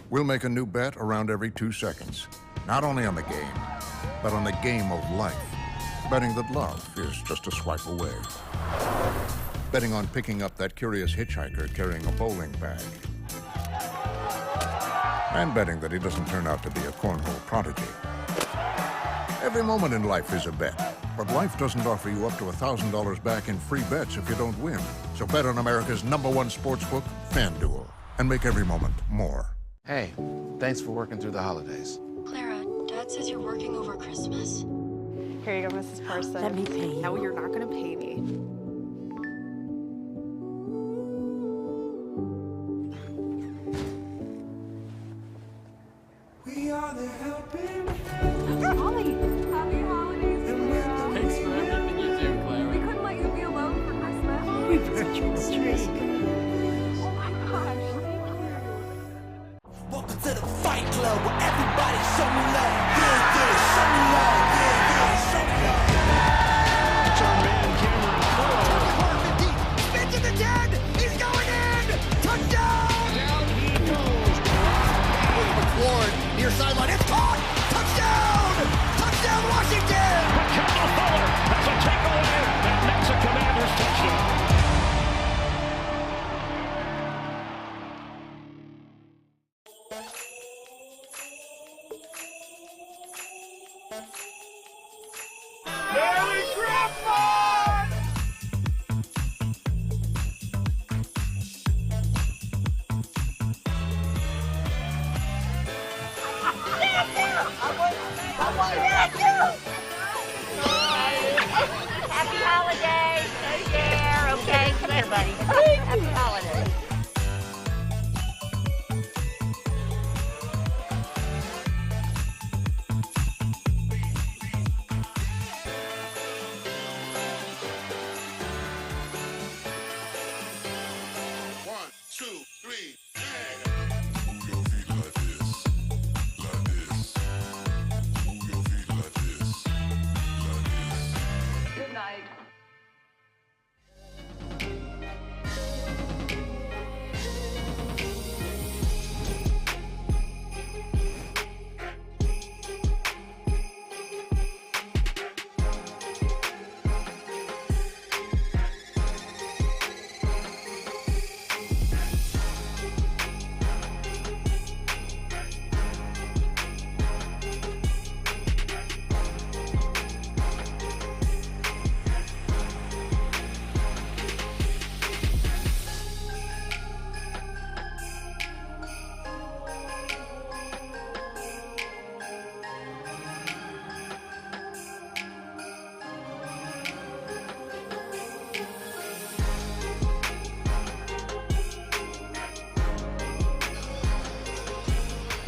We'll make a new bet around every 2 seconds, not only on the game, but on the game of life. Betting that love is just a swipe away. Betting on picking up that curious hitchhiker carrying a bowling bag. And betting that he doesn't turn out to be a cornhole prodigy. Every moment in life is a bet, but life doesn't offer you up to $1,000 back in free bets if you don't win. So bet on America's #1 sportsbook, FanDuel, and make every moment more. Hey, thanks for working through the holidays. Clara, Dad says you're working over Christmas. Here you go, Mrs. Person. Let me pay you. No, you're not going to pay me. We are the helping Holly, happy holidays, Clara. Thanks for everything you do, Clara. We couldn't let you be alone for Christmas. We brought you a tree. Oh my gosh. Welcome to the Fight Club where everybody show me love. Yeah, yeah, show me love. Yeah, yeah, show me love. It's our man Cameron Curl. Spin to the 10. He's going in. Touchdown. Down he goes. McLaurin near sideline. It's caught. Touchdown. Touchdown Washington. Kendall Fuller has a takeaway. That makes a Commanders touchdown. Merry Christmas! Happy holidays. Take care, okay? Come here, buddy. Happy holidays. Good night.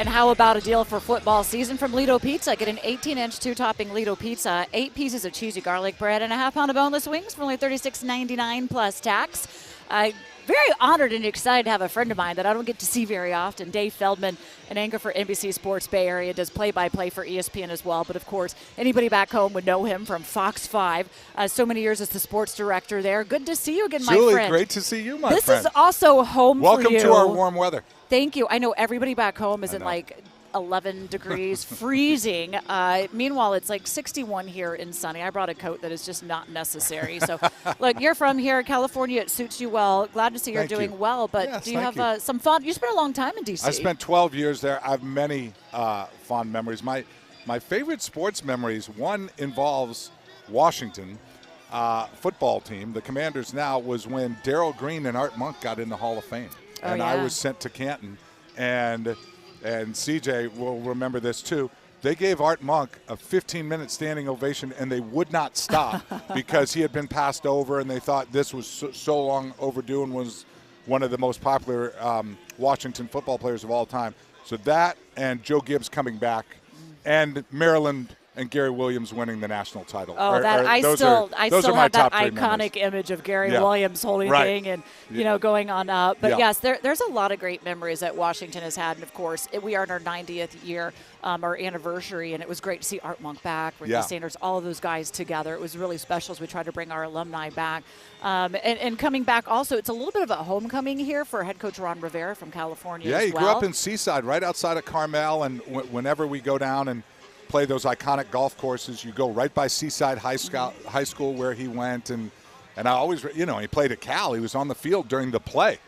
And how about a deal for football season from Lido Pizza? Get an 18-inch 2-topping Lido Pizza, 8 pieces of cheesy garlic bread, and a half pound of boneless wings for only $36.99 plus tax. very honored and excited to have a friend of mine that I don't get to see very often, Dave Feldman, an anchor for NBC Sports Bay Area, does play-by-play for ESPN as well. But, of course, anybody back home would know him from Fox 5. So many years as the sports director there. Good to see you again, my Julie, friend. great to see you, my friend. This is also home Welcome for you. to our warm weather. Thank you. I know everybody back home is in, 11 degrees, freezing. Meanwhile, it's 61 here in sunny. I brought a coat that is just not necessary. So, look, you're from here, California. It suits you well. Glad to see you're doing well. But yes, do you have some fun? You spent a long time in D.C. I spent 12 years there. I have many fond memories. My favorite sports memories, one involves Washington football team, the Commanders now, was when Darryl Green and Art Monk got in the Hall of Fame. I was sent to Canton. And CJ will remember this too. They gave Art Monk a 15-minute standing ovation, and they would not stop because he had been passed over, and they thought this was so long overdue and was one of the most popular Washington football players of all time. So that and Joe Gibbs coming back, and Maryland and Gary Williams winning the national title. Oh, I still have that iconic image of Gary Williams holding thing and going on up. But yes, there's a lot of great memories that Washington has had, and of course we are in our 90th year, our anniversary, and it was great to see Art Monk back, Ricky Sanders, all of those guys together. It was really special as we tried to bring our alumni back, and coming back also. It's a little bit of a homecoming here for head coach Ron Rivera from California. Yeah, as he grew up in Seaside, right outside of Carmel, and whenever we go down and play those iconic golf courses, you go right by Seaside High School where he went, and I always, he played at Cal. He was on the field during the play,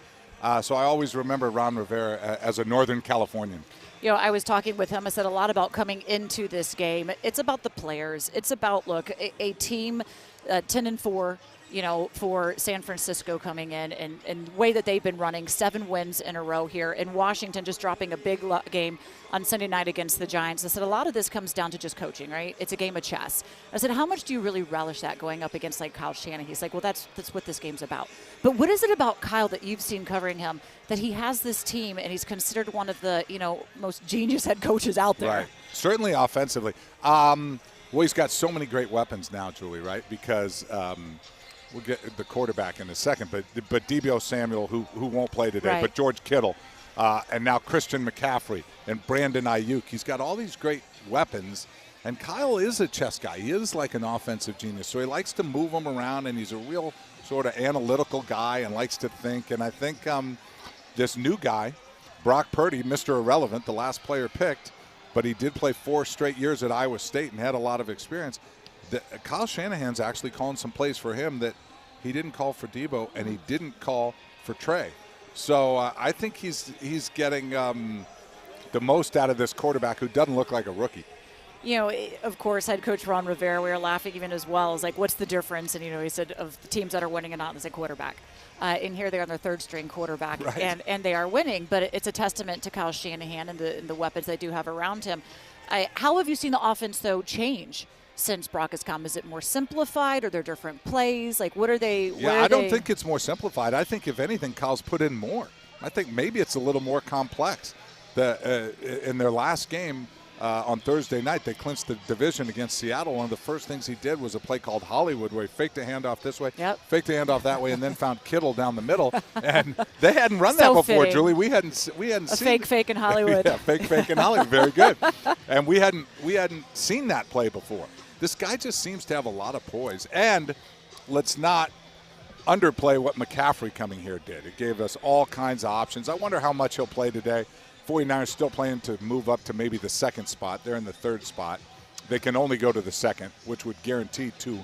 so I always remember Ron Rivera as a Northern Californian. I was talking with him. I said a lot about coming into this game. It's about the players. It's about, look, a team 10-4. For San Francisco coming in and the way that they've been running, 7 wins in a row here. In Washington just dropping a big game on Sunday night against the Giants. I said a lot of this comes down to just coaching, right? It's a game of chess. I said, how much do you really relish that going up against Kyle Shanahan? He's like, well, that's what this game's about. But what is it about Kyle that you've seen covering him that he has this team and he's considered one of the, most genius head coaches out there? Right. Certainly offensively. Well, he's got so many great weapons now, Julie, right? Because we'll get the quarterback in a second, but Deebo Samuel, who won't play today, but George Kittle, and now Christian McCaffrey and Brandon Ayuk. He's got all these great weapons, and Kyle is a chess guy. He is like an offensive genius, so he likes to move them around, and he's a real sort of analytical guy and likes to think. And I think this new guy, Brock Purdy, Mr. Irrelevant, the last player picked, but he did play 4 straight years at Iowa State and had a lot of experience. Kyle Shanahan's actually calling some plays for him that he didn't call for Deebo, and he didn't call for Trey. So I think he's getting the most out of this quarterback who doesn't look like a rookie. Of course, head coach Ron Rivera, we were laughing even as well. It's like, what's the difference? And, he said of the teams that are winning and not, it's a quarterback. And here they're on their 3rd-string quarterback, and they are winning. But it's a testament to Kyle Shanahan and the weapons they do have around him. How have you seen the offense, though, change since Brock has come? Is it more simplified? Are there different plays? What are they? I don't think it's more simplified. I think, if anything, Kyle's put in more. I think maybe it's a little more complex. In their last game on Thursday night, they clinched the division against Seattle. One of the first things he did was a play called Hollywood, where he faked a handoff this way, faked a handoff that way, and then found Kittle down the middle. And they hadn't run that before, fitting. Julie. We hadn't seen a fake in Hollywood. Yeah, fake in Hollywood. Very good. And we hadn't seen that play before. This guy just seems to have a lot of poise. And let's not underplay what McCaffrey coming here did. It gave us all kinds of options. I wonder how much he'll play today. 49ers still playing to move up to maybe the 2nd spot. They're in the 3rd spot. They can only go to the 2nd, which would guarantee 2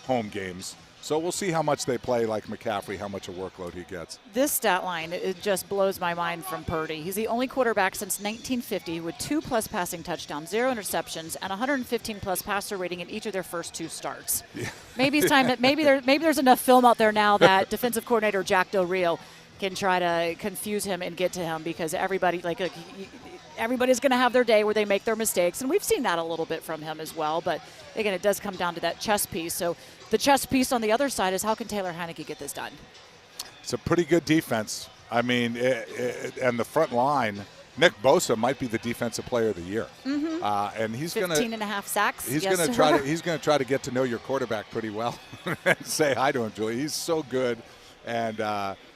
home games. So we'll see how much they play like McCaffrey, how much a workload he gets. This stat line, it just blows my mind from Purdy. He's the only quarterback since 1950 with 2+ passing touchdowns, 0 interceptions, and 115+ passer rating in each of their first 2 starts. Yeah. Maybe it's time that maybe there's enough film out there now that defensive coordinator Jack Del Rio can try to confuse him and get to him, because everybody's going to have their day where they make their mistakes, and we've seen that a little bit from him as well. But again, it does come down to that chess piece. So the chess piece on the other side is, how can Taylor Heineke get this done? It's a pretty good defense. I mean, and the front line, Nick Bosa might be the defensive player of the year. Mm-hmm. And he's going to 15.5 sacks. He's going to try to get to know your quarterback pretty well and say hi to him, Julie. He's so good. And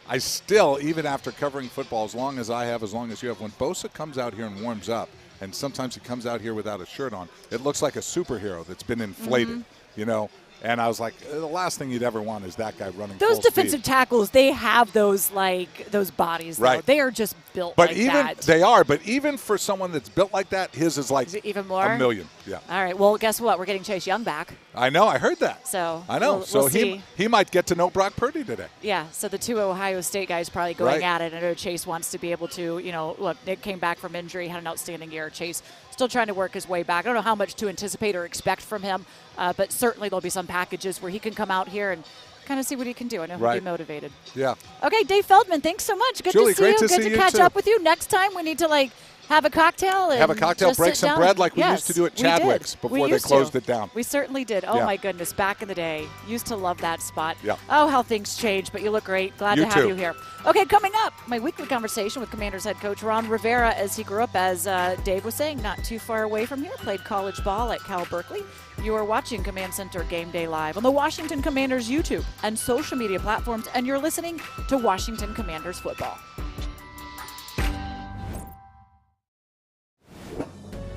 I still, even after covering football as long as I have, as long as you have, when Bosa comes out here and warms up, and sometimes he comes out here without a shirt on, it looks like a superhero that's been inflated, you know. And I was like, the last thing you'd ever want is that guy running those full defensive speed. tackles, they have those bodies, though. Right. They are just built But like even that. they are, but even for someone that's built like that, his is like even more? $1 million. Yeah. All right. Well, guess what? We're getting Chase Young back. I know. I heard that. So I know. We'll he see. might get to know Brock Purdy today. Yeah. So the two Ohio State guys probably going Right. at it. I know Chase wants to be able to, look, Nick came back from injury, had an outstanding year. Chase still trying to work his way back. I don't know how much to anticipate or expect from him, but certainly there'll be some packages where he can come out here and kind of see what he can do. I know he'll be motivated. Yeah. Okay, Dave Feldman, thanks so much. Good Julie, to see great you. to Good see to you catch too. up with you. Next time we need to have a cocktail and just break sit some down. bread like we Yes, used to do at we did. Chadwick's before We they used closed to. it down. We certainly did. Oh Yeah. my goodness, back in the day. Used to love that spot. Yeah. Oh, how things change, but you look great. Glad You to have too. you here. Okay, coming up, my weekly conversation with Commanders head coach Ron Rivera as he grew up, as Dave was saying, not too far away from here, played college ball at Cal Berkeley. You are watching Command Center Game Day Live on the Washington Commanders YouTube and social media platforms, and you're listening to Washington Commanders Football.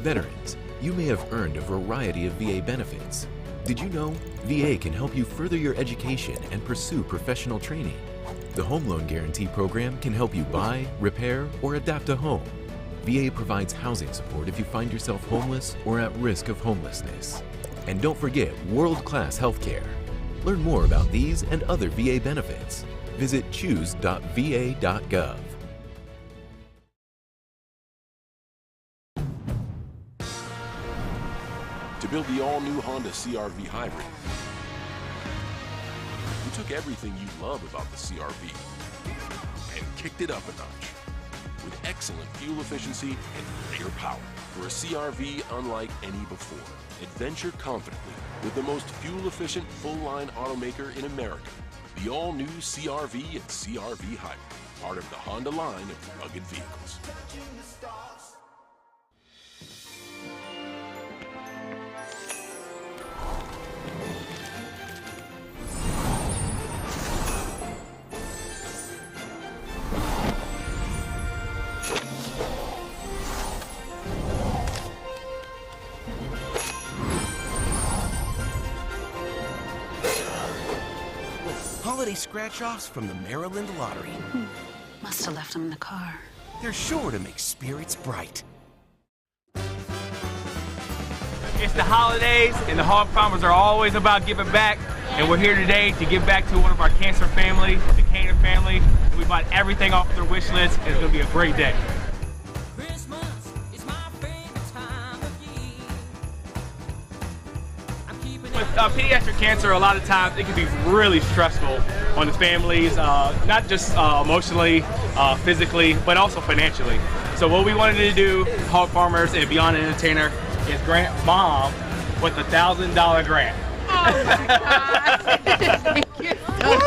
Veterans, you may have earned a variety of VA benefits. Did you know VA can help you further your education and pursue professional training? The Home Loan Guarantee Program can help you buy, repair, or adapt a home. VA provides housing support if you find yourself homeless or at risk of homelessness. And don't forget world-class healthcare. Learn more about these and other VA benefits. Visit choose.va.gov. To build the all-new Honda CR-V Hybrid, we took everything you love about the CR-V and kicked it up a notch with excellent fuel efficiency and greater power. For a CR-V unlike any before, adventure confidently with the most fuel-efficient full-line automaker in America. The all-new CR-V and CR-V Hybrid, part of the Honda line of rugged vehicles. Holiday scratch-offs from the Maryland Lottery. Must have left them in the car. They're sure to make spirits bright. It's the holidays, and the hog farmers are always about giving back. And we're here today to give back to one of our cancer family, the Canaan family. We bought everything off their wish list, and it's going to be a great day. With pediatric cancer, a lot of times it can be really stressful on the families, not just emotionally, physically, but also financially. So what we wanted to do, Hog Farmers and Beyond Entertainer, is grant Mom with a $1,000 grant. Oh my gosh. Thank you so much.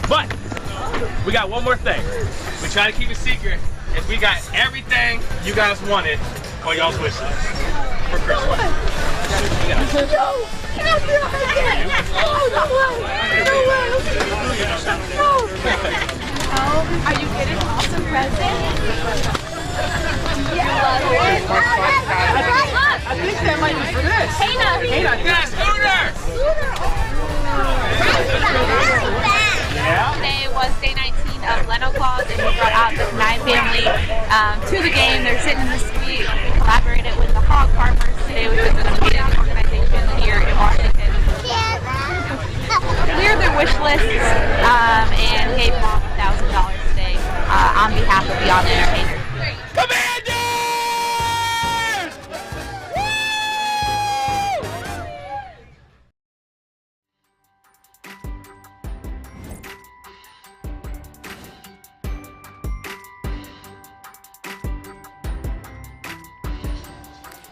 But we got one more thing. We try to keep it secret. Is we got everything you guys wanted on y'all's wish list for Christmas. Oh, are you getting an awesome present? Yeah. I think that might be for this. Yeah. Today was day 19 of Leno Claus, and we brought out the Nye family to the game. They're sitting in the suite. We collaborated with the Hog Farmers today, which is an amazing organization here in Washington. Cleared their wish lists and gave Mom $1,000 today on behalf of Beyond Entertainers.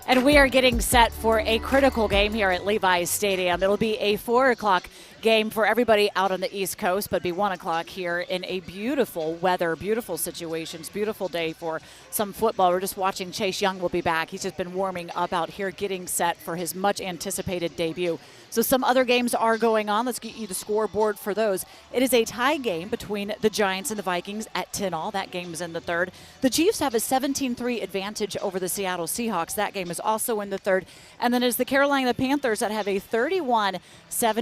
And we are getting set for a critical game here at Levi's Stadium. It'll be a 4 o'clock game for everybody out on the East Coast, but be 1 o'clock here in a beautiful weather, beautiful situations, beautiful day for some football. We're just watching Chase Young will be back. He's just been warming up out here, getting set for his much anticipated debut. So some other games are going on. Let's get you the scoreboard for those. It is a tie game between the Giants and the Vikings at 10-all. That game is in the third. The Chiefs have a 17-3 advantage over the Seattle Seahawks. That game is also in the third. And then it's the Carolina Panthers that have a 31-7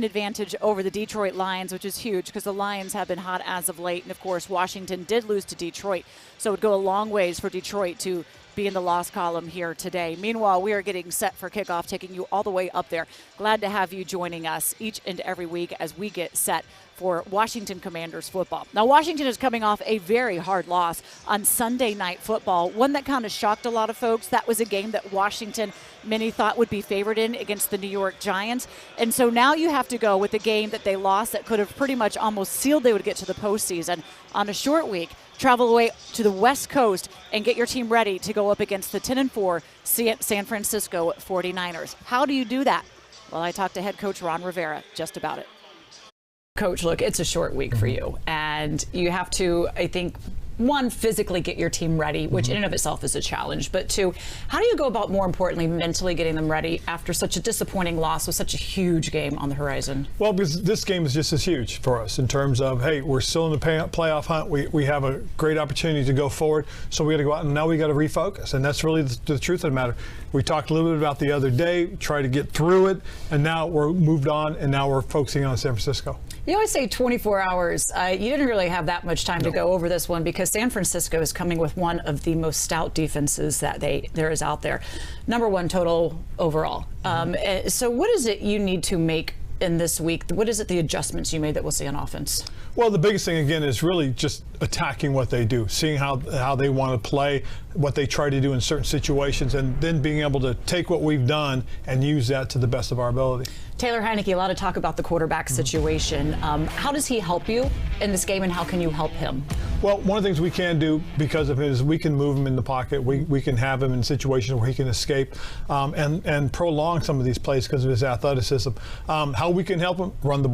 advantage over the Detroit Lions, which is huge because the Lions have been hot as of late. And, of course, Washington did lose to Detroit. So it would go a long ways for Detroit to be in the loss column here today. Meanwhile, we are getting set for kickoff, taking you all the way up there. Glad to have you joining us each and every week as we get set for Washington Commanders football. Now, Washington is coming off a very hard loss on Sunday Night Football, one that kind of shocked a lot of folks. That was a game that Washington, many thought would be favored in against the New York Giants. And so now you have to go with the game that they lost that could have pretty much almost sealed they would get to the postseason on a short week. Travel away to the West Coast and get your team ready to go up against the 10-4 San Francisco 49ers. How do you do that? Well, I talked to head coach Ron Rivera just about it. Coach, look, it's a short week for you, and you have to, I think, one, physically get your team ready, which in and of itself is a challenge, but two, how do you go about, more importantly, mentally getting them ready after such a disappointing loss with such a huge game on the horizon? Well, because this game is just as huge for us in terms of, hey, we're still in the playoff hunt. We have a great opportunity to go forward, so we got to go out and now we got to refocus, and that's really the truth of the matter. We talked a little bit about the other day, try to get through it, and now we're moved on, and now we're focusing on San Francisco. You always say 24 hours. You didn't really have that much time to go over this one because San Francisco is coming with one of the most stout defenses that there is out there. #1 total overall. So what is it you need to make in this week? What is it, the adjustments you made that we'll see on offense? Well, the biggest thing, again, is really just attacking what they do, seeing how they want to play, what they try to do in certain situations, and then being able to take what we've done and use that to the best of our ability. Taylor Heineke, a lot of talk about the quarterback situation. How does he help you in this game, and how can you help him? Well, one of the things we can do because of it is we can move him in the pocket. We can have him in situations where he can escape and prolong some of these plays because of his athleticism. How we can help him? Run the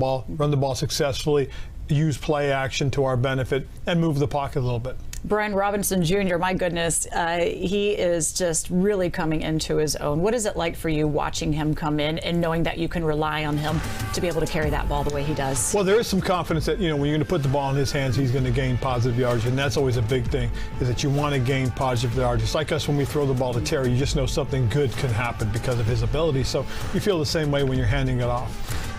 ball successfully, use play action to our benefit, and move the pocket a little bit. Brian Robinson Jr., my goodness, he is just really coming into his own. What is it like for you watching him come in and knowing that you can rely on him to be able to carry that ball the way he does? Well, there is some confidence that, when you're going to put the ball in his hands, he's going to gain positive yardage, and that's always a big thing, is that you want to gain positive yardage. It's like us when we throw the ball to Terry. You just know something good can happen because of his ability. So you feel the same way when you're handing it off.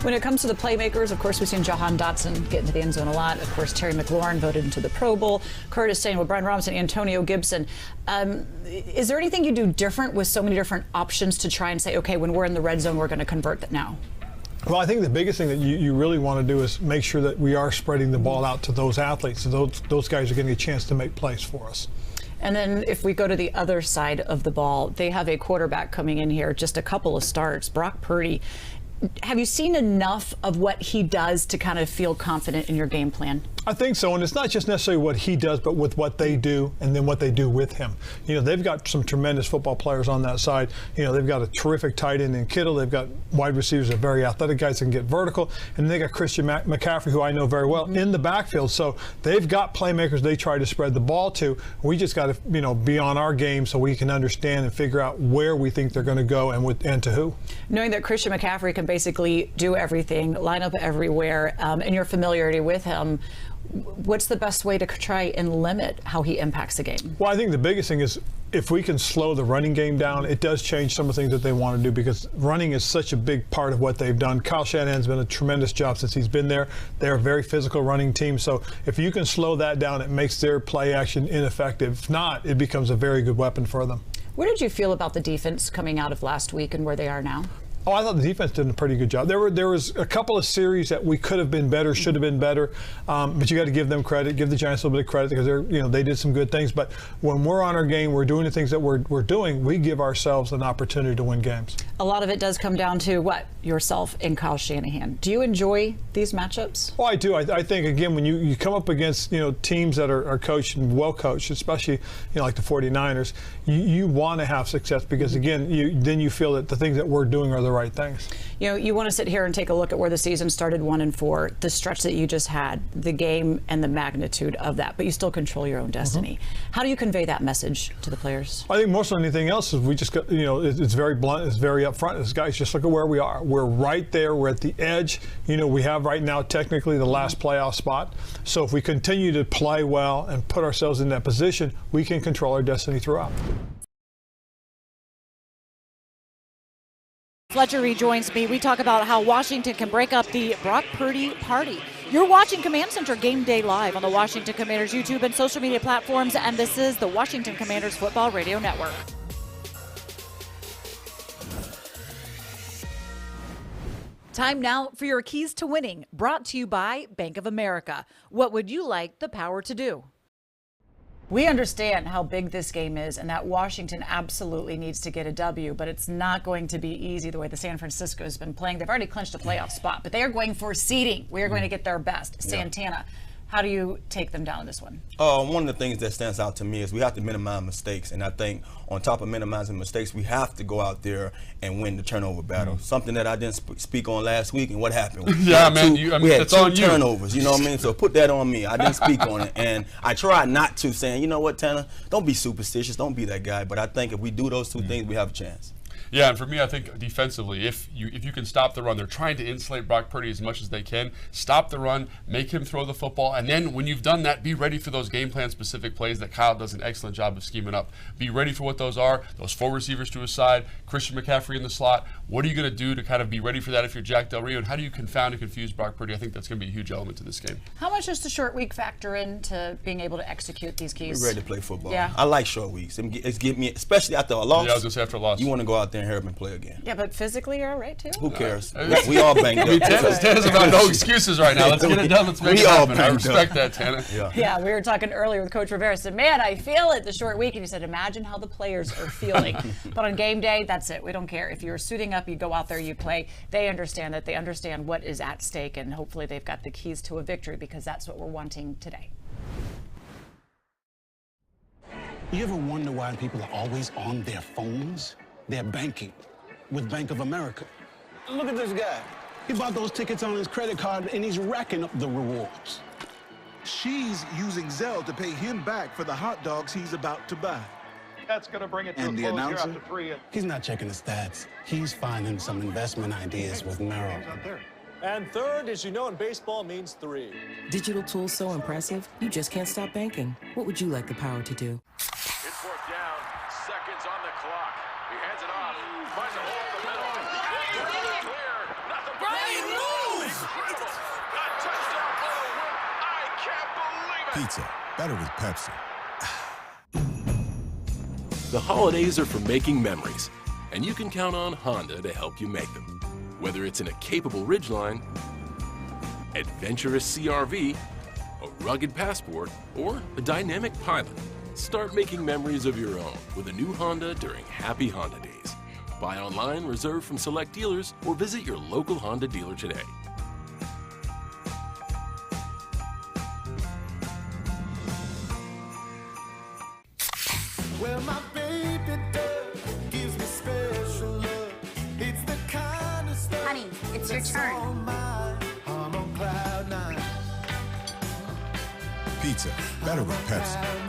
When it comes to the playmakers, of course, we've seen Jahan Dotson get into the end zone a lot. Of course, Terry McLaurin voted into the Pro Bowl. Curtis Sain with Brian Robinson, Antonio Gibson. Is there anything you do different with so many different options to try and say, okay, when we're in the red zone, we're going to convert that now? Well, I think the biggest thing that you really want to do is make sure that we are spreading the ball out to those athletes. So those guys are getting a chance to make plays for us. And then if we go to the other side of the ball, they have a quarterback coming in here, just a couple of starts, Brock Purdy. Have you seen enough of what he does to kind of feel confident in your game plan? I think so, and it's not just necessarily what he does, but with what they do and then what they do with him. They've got some tremendous football players on that side. They've got a terrific tight end in Kittle. They've got wide receivers that are very athletic guys that can get vertical. And they got Christian McCaffrey, who I know very well, in the backfield. So they've got playmakers they try to spread the ball to. We just got to, be on our game so we can understand and figure out where we think they're going to go and to who. Knowing that Christian McCaffrey can basically do everything, line up everywhere, and your familiarity with him, what's the best way to try and limit how he impacts the game? Well, I think the biggest thing is if we can slow the running game down, it does change some of the things that they want to do because running is such a big part of what they've done. Kyle Shanahan's been a tremendous job since he's been there. They're a very physical running team. So if you can slow that down, it makes their play action ineffective. If not, it becomes a very good weapon for them. What did you feel about the defense coming out of last week and where they are now? Oh, I thought the defense did a pretty good job. There was a couple of series that we could have been better, should have been better, but you got to give them credit, give the Giants a little bit of credit because they did some good things. But when we're on our game, we're doing the things that we're doing, we give ourselves an opportunity to win games. A lot of it does come down to what? Yourself and Kyle Shanahan. Do you enjoy these matchups? Oh, I do. I think, again, when you come up against, teams that are coached and well coached, especially, like the 49ers, you want to have success because, again, then you feel that the things that we're doing are the right things. You know, you want to sit here and take a look at where the season started, 1-4, the stretch that you just had, the game and the magnitude of that, but you still control your own destiny. How do you convey that message to the players? I think more so than anything else is we just got, you know, it's very blunt, it's very upfront. As guys, just look at where we are. We're right there. We're at the edge. You know, we have right now technically the last playoff spot. So if we continue to play well and put ourselves in that position, we can control our destiny throughout. Fletcher rejoins me. We talk about how Washington can break up the Brock Purdy party. You're watching Command Center Game Day live on the Washington Commanders YouTube and social media platforms, and this is the Washington Commanders Football Radio Network. Time now for your keys to winning, brought to you by Bank of America. What would you like the power to do? We understand how big this game is and that Washington absolutely needs to get a W, but it's not going to be easy the way the San Francisco has been playing. They've already clinched a playoff spot, but they are going for seeding. We are going to get their best. Santana, how do you take them down this one? One of the things that stands out to me is we have to minimize mistakes, and I think on top of minimizing mistakes, we have to go out there and win the turnover battle. Something that I didn't speak on last week, and what happened? We had two turnovers, you know what I mean? So put that on me. I didn't speak on it, and I tried not to, saying, you know what, Tanner, don't be superstitious, don't be that guy. But I think if we do those two things, we have a chance. Yeah, and for me, I think defensively, if you can stop the run, they're trying to insulate Brock Purdy as much as they can. Stop the run, make him throw the football, and then when you've done that, be ready for those game plan specific plays that Kyle does an excellent job of scheming up. Be ready for what those are. Those 4 receivers to his side, Christian McCaffrey in the slot. What are you going to do to kind of be ready for that if you're Jack Del Rio? And how do you confound and confuse Brock Purdy? I think that's going to be a huge element to this game. How much does the short week factor into being able to execute these keys? We're ready to play football. Yeah. I like short weeks. It's give me, especially after a loss. Yeah, I was going to say after a loss. You want to go out there and hurry up and play again. Yeah, but physically you're all right too? Who cares? We all banged up. Tanner's about no excuses right now. Let's get it done. Let's make it happen. I respect that, Tanner. Yeah, we were talking earlier with Coach Rivera. Said, man, I feel it the short week. And he said, imagine how the players are feeling. But on game day, that's it. We don't care. If you're suiting up, you go out there, you play. They understand that. They understand what is at stake. And hopefully they've got the keys to a victory because that's what we're wanting today. You ever wonder why people are always on their phones? They're banking with Bank of America. Look at this guy. He bought those tickets on his credit card and he's racking up the rewards. She's using Zelle to pay him back for the hot dogs he's about to buy. That's going to bring it to a close here after 3. He's not checking the stats. He's finding some investment ideas with Merrill. And third, as you know, in baseball means 3. Digital tools so impressive, you just can't stop banking. What would you like the power to do? It's 4th down, seconds on the clock. He hands it off, finds a hole in the middle. Clear, nothing but incredible. A touchdown Blue. I can't believe it. Pizza, better with Pepsi. The holidays are for making memories, and you can count on Honda to help you make them. Whether it's in a capable Ridgeline, adventurous CRV, a rugged Passport, or a dynamic Pilot, start making memories of your own with a new Honda during Happy Honda Days. Buy online, reserve from select dealers, or visit your local Honda dealer today. Well, my baby does gives me special love. It's the kind of stuff. Honey, it's your turn. I'm on cloud 9. Pizza, better with Pepsi.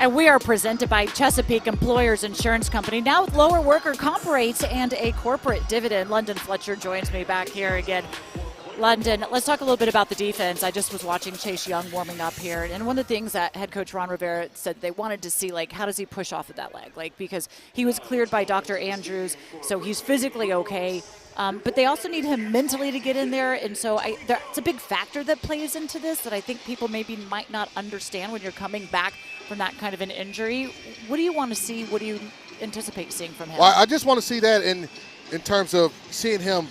And we are presented by Chesapeake Employers Insurance Company, now with lower worker comp rates and a corporate dividend. London Fletcher joins me back here again. London, let's talk a little bit about the defense. I just was watching Chase Young warming up here, and one of the things that head coach Ron Rivera said they wanted to see, like, how does he push off of that leg? Like, because he was cleared by Dr. Andrews, so he's physically okay. But they also need him mentally to get in there, and so it's a big factor that plays into this that I think people maybe might not understand when you're coming back from that kind of an injury. What do you want to see? What do you anticipate seeing from him? Well, I just want to see that in terms of seeing him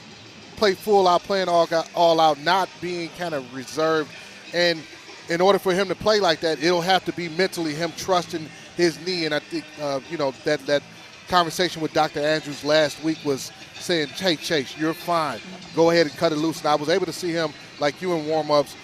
play full out, playing all out, not being kind of reserved. And in order for him to play like that, it'll have to be mentally him trusting his knee. And I think, that conversation with Dr. Andrews last week was saying, hey, Chase, you're fine. Go ahead and cut it loose. And I was able to see him, like you in warm-ups,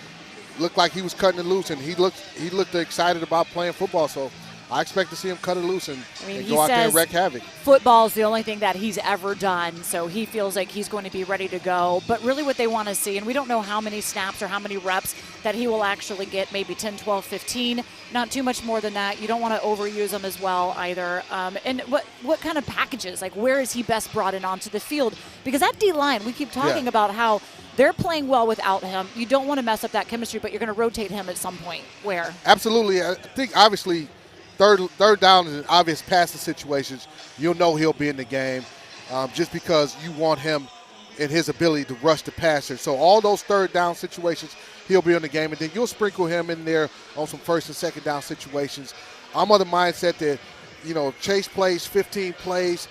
look like he was cutting it loose, and he looked excited about playing football. So I expect to see him cut it loose and go out there and wreak havoc. Football is the only thing that he's ever done, so he feels like he's going to be ready to go. But really what they want to see, and we don't know how many snaps or how many reps that he will actually get, maybe 10, 12, 15, not too much more than that. You don't want to overuse him as well either. And what kind of packages, like where is he best brought in onto the field? Because that D-line, we keep talking about how they're playing well without him. You don't want to mess up that chemistry, but you're going to rotate him at some point. Where? Absolutely. I think obviously third down in obvious passing situations, you'll know he'll be in the game just because you want him and his ability to rush the passer. So all those third down situations, he'll be in the game. And then you'll sprinkle him in there on some first and second down situations. I'm of the mindset that, if Chase plays 15 plays,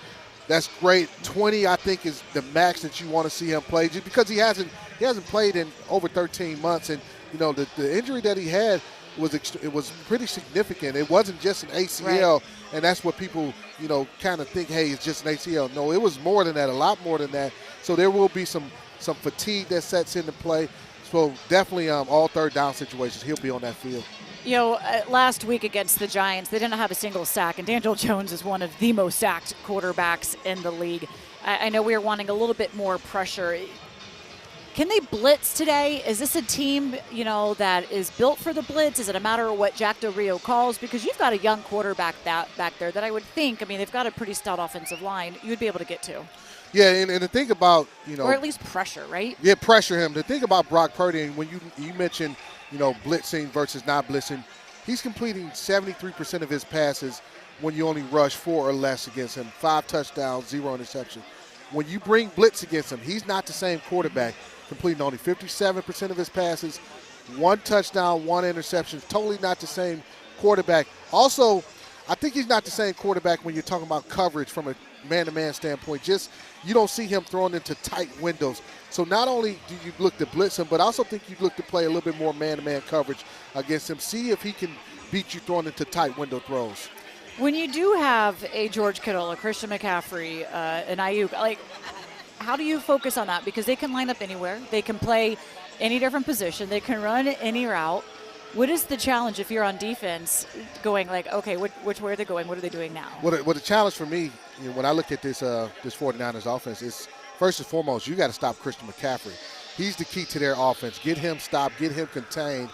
that's great. 20, I think, is the max that you want to see him play, just because he hasn't played in over 13 months. And, the injury that he had, it was pretty significant. It wasn't just an ACL, right. And that's what people, kind of think, hey, it's just an ACL. No, it was more than that, a lot more than that. So there will be some fatigue that sets into play. So definitely all third down situations, he'll be on that field. Last week against the Giants, they didn't have a single sack, and Daniel Jones is one of the most sacked quarterbacks in the league. I know we are wanting a little bit more pressure. Can they blitz today? Is this a team, that is built for the blitz? Is it a matter of what Jack Del Rio calls? Because you've got a young quarterback back there that I would think, they've got a pretty stout offensive line you would be able to get to. Yeah, and the thing about, or at least pressure, right? Yeah, pressure him. The thing about Brock Purdy, and when you mentioned, blitzing versus not blitzing, he's completing 73% of his passes when you only rush 4 or less against him. 5 touchdowns, 0 interception. When you bring blitz against him, he's not the same quarterback, completing only 57% of his passes, 1 touchdown, 1 interception. Totally not the same quarterback. Also, I think he's not the same quarterback when you're talking about coverage from a man-to-man standpoint. Just you don't see him thrown into tight windows. So not only do you look to blitz him, but I also think you look to play a little bit more man-to-man coverage against him. See if he can beat you throwing into tight window throws. When you do have a George Kittle, a Christian McCaffrey, an Ayuk, how do you focus on that? Because they can line up anywhere. They can play any different position. They can run any route. What is the challenge if you're on defense going okay, which way are they going? What are they doing now? Well, the challenge for me, when I look at this 49ers offense, is first and foremost, you got to stop Christian McCaffrey. He's the key to their offense. Get him stopped, get him contained,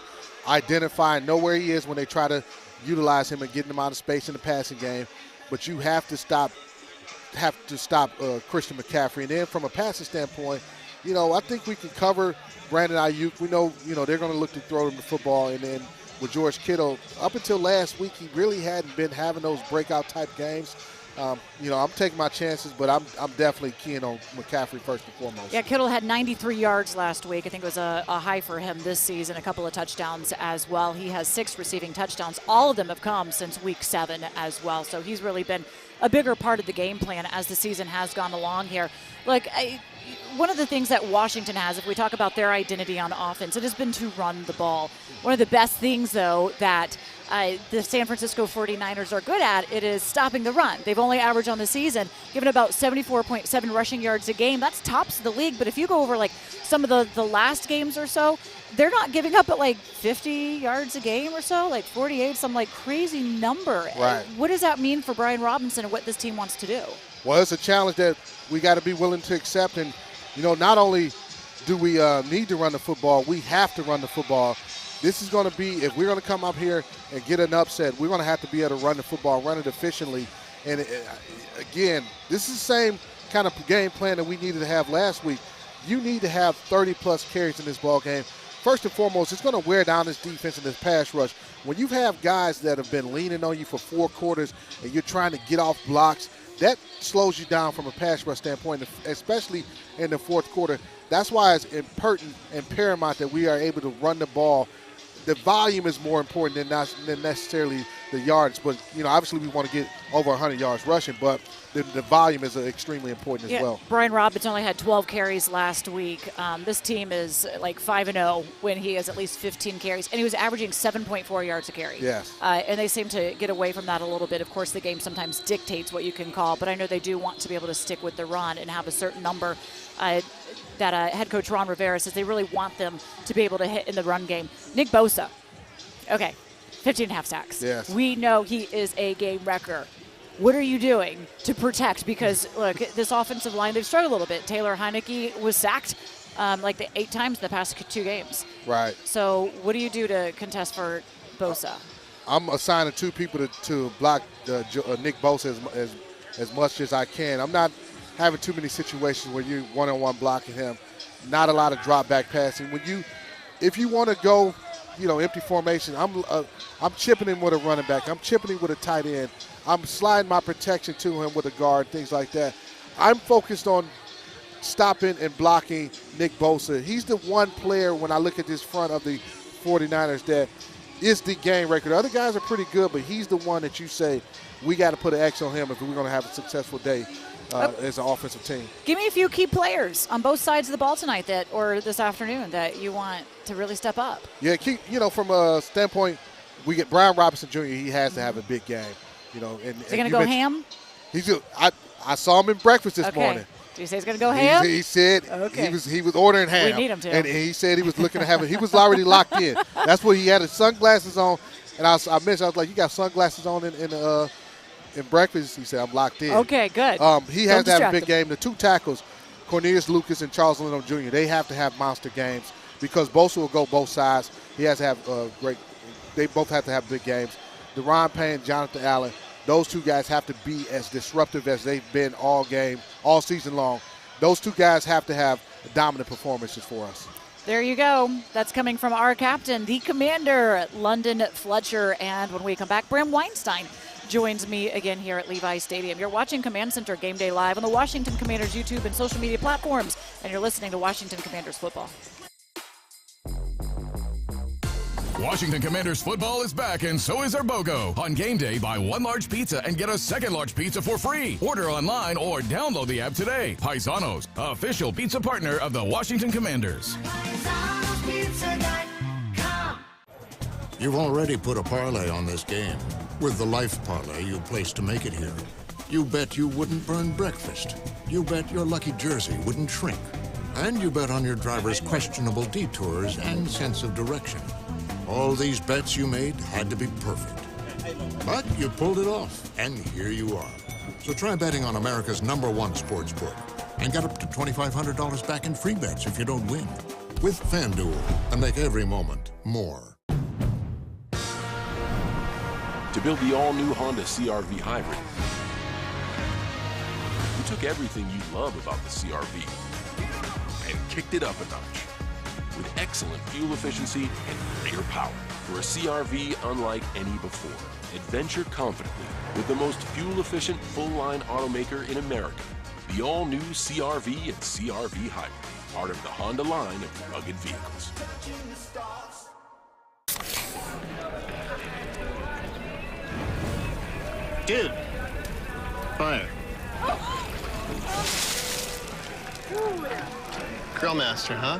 identify and know where he is when they try to utilize him and get him out of space in the passing game. But you have to stop Christian McCaffrey. And then from a passing standpoint, I think we can cover Brandon Ayuk. We know, they're going to look to throw him the football. And then with George Kittle, up until last week, he really hadn't been having those breakout type games. I'm taking my chances, but I'm definitely keen on McCaffrey first and foremost. Yeah, Kittle had 93 yards last week. I think it was a high for him this season, a couple of touchdowns as well. He has 6 receiving touchdowns. All of them have come since week 7 as well. So he's really been a bigger part of the game plan as the season has gone along here. Look, one of the things that Washington has, if we talk about their identity on offense, it has been to run the ball. One of the best things, though, that the San Francisco 49ers are good at, it is stopping the run. They've only averaged on the season, given about 74.7 rushing yards a game. That's tops of the league, but if you go over some of the last games or so, they're not giving up at 50 yards a game or so, 48, some crazy number. Right. What does that mean for Brian Robinson and what this team wants to do? Well, it's a challenge that we got to be willing to accept. And, not only do we need to run the football, we have to run the football. this is going to be, if we're going to come up here and get an upset, we're going to have to be able to run the football, run it efficiently. And again, this is the same kind of game plan that we needed to have last week. You need to have 30-plus carries in this ball game. First and foremost, it's going to wear down this defense and this pass rush. When you have guys that have been leaning on you for 4 quarters and you're trying to get off blocks, that slows you down from a pass rush standpoint, especially in the fourth quarter. That's why it's important and paramount that we are able to run the ball. The volume is more important than necessarily the yards. But, obviously we want to get over 100 yards rushing, but the volume is extremely important as well. Brian Robbins only had 12 carries last week. This team is like 5-0 when he has at least 15 carries, and he was averaging 7.4 yards a carry. Yes. And they seem to get away from that a little bit. Of course, the game sometimes dictates what you can call, but I know they do want to be able to stick with the run and have a certain number. That head coach Ron Rivera says they really want them to be able to hit in the run game. Nick Bosa, 15.5 sacks. Yes. We know he is a game wrecker. What are you doing to protect? Because, look, this offensive line, they've struggled a little bit. Taylor Heineke was sacked 8 times in the past 2 games. Right. So what do you do to contest for Bosa? I'm assigning 2 people to block Nick Bosa as much as I can. I'm not having too many situations where you're one-on-one blocking him. Not a lot of drop-back passing. If you want to go, empty formation, I'm chipping him with a running back. I'm chipping him with a tight end. I'm sliding my protection to him with a guard, things like that. I'm focused on stopping and blocking Nick Bosa. He's the one player, when I look at this front of the 49ers, that is the game record. The other guys are pretty good, but he's the one that you say, we got to put an X on him if we're going to have a successful day as an offensive team. Give me a few key players on both sides of the ball tonight or this afternoon that you want to really step up. Yeah, from a standpoint, we get Brian Robinson Jr., he has to have a big game. Is he going to go ham? I saw him in breakfast this morning. Did he say he's going to go ham? He said he was ordering ham. We need him to. And he said he was looking to have it. He was already locked in. That's what he had his sunglasses on. And I mentioned, I was like, you got sunglasses on in breakfast? He said, I'm locked in. Okay, good. He has to have a big game. The 2 tackles, Cornelius Lucas and Charles Leno Jr., they have to have monster games because Bosa will go both sides. He has to have they both have to have big games. Deron Payne, Jonathan Allen, those 2 guys have to be as disruptive as they've been all season long. Those 2 guys have to have dominant performances for us. There you go. That's coming from our captain, the commander, London Fletcher. And when we come back, Bram Weinstein joins me again here at Levi Stadium. You're watching Command Center Game Day Live on the Washington Commanders YouTube and social media platforms, and you're listening to Washington Commanders football. Washington Commanders football is back, and so is our BOGO. On game day, buy 1 large pizza and get a 2nd large pizza for free. Order online or download the app today. Paisanos, official pizza partner of the Washington Commanders. You've already put a parlay on this game with the life parlay you placed to make it here. You bet you wouldn't burn breakfast. You bet your lucky jersey wouldn't shrink. And you bet on your driver's questionable detours and sense of direction. All these bets you made had to be perfect. But you pulled it off, and here you are. So try betting on America's #1 sports book and get up to $2,500 back in free bets if you don't win. With FanDuel, and make every moment more. To build the all-new Honda CR-V Hybrid, we took everything you love about the CR-V and kicked it up a notch with excellent fuel efficiency and greater power. For a CR-V unlike any before, adventure confidently with the most fuel-efficient full-line automaker in America. The all-new CR-V and CR-V Hybrid, part of the Honda line of rugged vehicles. Dude, fire. Grill master, huh?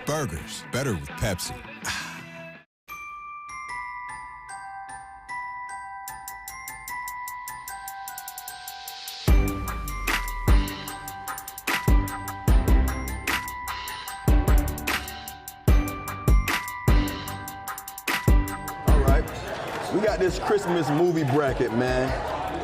Burgers, better with Pepsi. We got this Christmas movie bracket, man.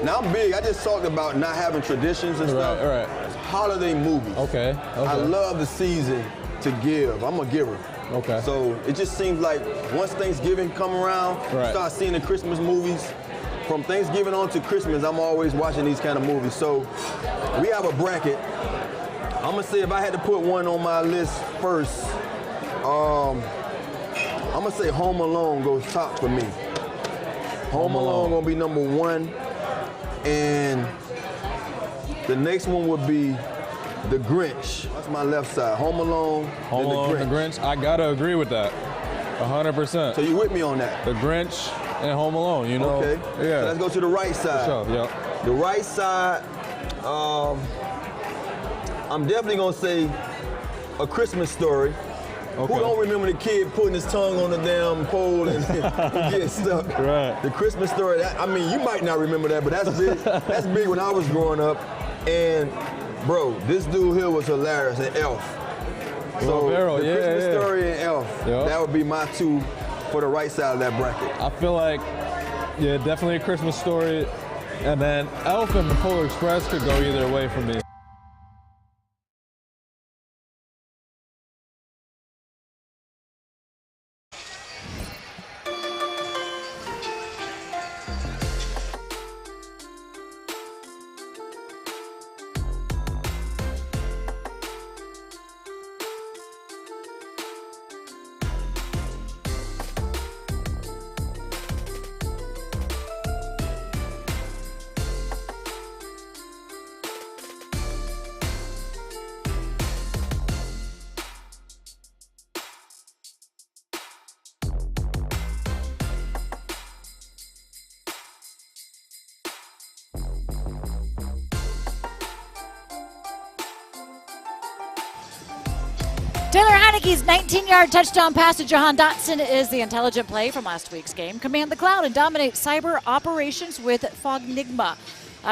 Now I'm big. I just talked about not having traditions and stuff. Right. Holiday movies. Okay. I love the season to give. I'm a giver. Okay. So it just seems like once Thanksgiving come around, Right. start seeing the Christmas movies. From Thanksgiving on to Christmas, I'm always watching these kind of movies. So we have a bracket. I'm gonna say if I had to put one on my list first, I'm gonna say Home Alone goes top for me. Home Alone gonna be number one, and the next one would be The Grinch. That's my left side. Home Alone, Home Alone, The Grinch. I gotta agree with that, 100%. So you with me on that? The Grinch and Home Alone, you know. Okay. Yeah. So let's go to the right side. For sure. Yeah. The right side, I'm definitely gonna say A Christmas Story. Okay. Who don't remember the kid putting his tongue on the damn pole and getting stuck? Right. The Christmas Story. I mean, you might not remember that, but that's big. That's big when I was growing up. And bro, this dude here was hilarious. And Elf. So Rivera, the yeah, Christmas yeah. Story and Elf. Yep. That would be my two for the right side of that bracket. I feel like, yeah, definitely A Christmas Story, and then Elf and the Polar Express could go either way for me. Taylor Heineke's 19-yard touchdown pass to Jahan Dotson is the intelligent play from last week's game. Command the cloud and dominate cyber operations with Fognigma.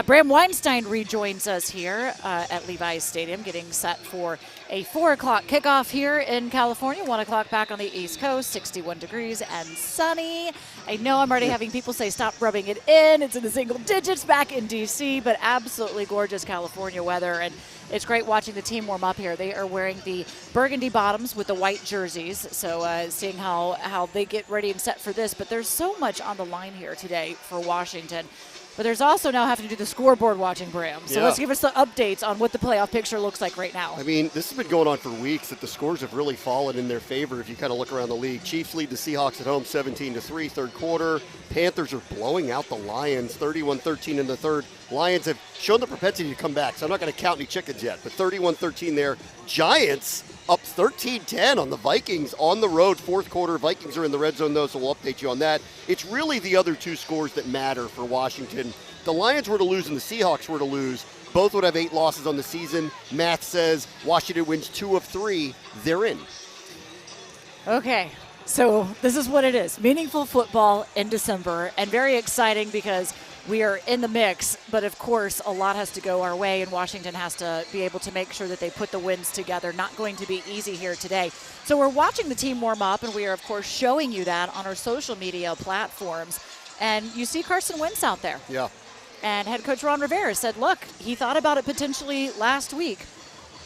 Bram Weinstein rejoins us here at Levi's Stadium, getting set for a 4 o'clock kickoff here in California, 1 o'clock back on the East Coast, 61 degrees and sunny. I know I'm already having people say stop rubbing it in. It's in the single digits back in D.C., but absolutely gorgeous California weather. And it's great watching the team warm up here. They are wearing the burgundy bottoms with the white jerseys, so seeing how they get ready and set for this. But there's so much on the line here today for Washington. But there's also now having to do the scoreboard watching, Bram. So let's give us the updates on what the playoff picture looks like right now. I mean, this has been going on for weeks that the scores have really fallen in their favor if you kind of look around the league. Chiefs lead the Seahawks at home 17-3, third quarter. Panthers are blowing out the Lions 31-13 in the third. Lions have shown the propensity to come back, so I'm not going to count any chickens yet, but 31-13 there. Giants up 13-10 on the Vikings on the road, fourth quarter. Vikings are in the red zone, though, so we'll update you on that. It's really the other two scores that matter for Washington. The Lions were to lose and the Seahawks were to lose. Both would have 8 losses on the season. Math says Washington wins 2 of 3. They're in. Okay, so this is what it is. Meaningful football in December, and very exciting because we are in the mix, but of course a lot has to go our way, and Washington has to be able to make sure that they put the wins together. Not going to be easy here today. So we're watching the team warm up, and we are of course showing you that on our social media platforms. And you see Carson Wentz out there. Yeah. And head coach Ron Rivera said, look, he thought about it potentially last week.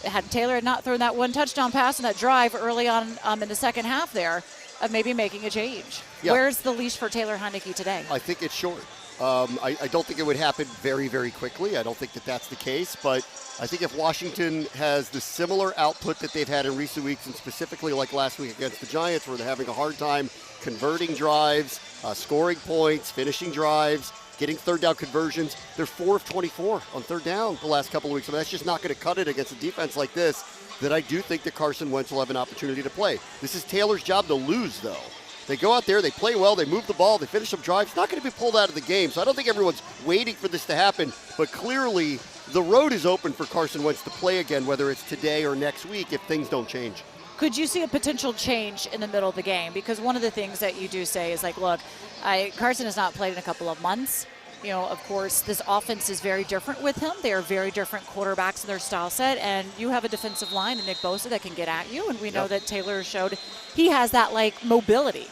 Had Taylor had not thrown that one touchdown pass in that drive early on in the second half there, of maybe making a change. Yeah. Where's the leash for Taylor Heineke today? I think it's short. I don't think it would happen very, very quickly. I don't think that that's the case. But I think if Washington has the similar output that they've had in recent weeks, and specifically like last week against the Giants, where they're having a hard time converting drives, scoring points, finishing drives, getting third down conversions. They're 4 of 24 on third down the last couple of weeks. I mean, that's just not going to cut it against a defense like this, that I do think that Carson Wentz will have an opportunity to play. This is Taylor's job to lose, though. They go out there, they play well, they move the ball, they finish some drives. It's not going to be pulled out of the game, so I don't think everyone's waiting for this to happen. But clearly, the road is open for Carson Wentz to play again, whether it's today or next week, if things don't change. Could you see a potential change in the middle of the game? Because one of the things that you do say is like, look, Carson has not played in a couple of months. You know, of course, this offense is very different with him. They are very different quarterbacks in their style set, and you have a defensive line in Nick Bosa that can get at you, and we know that Taylor showed he has that, like, mobility.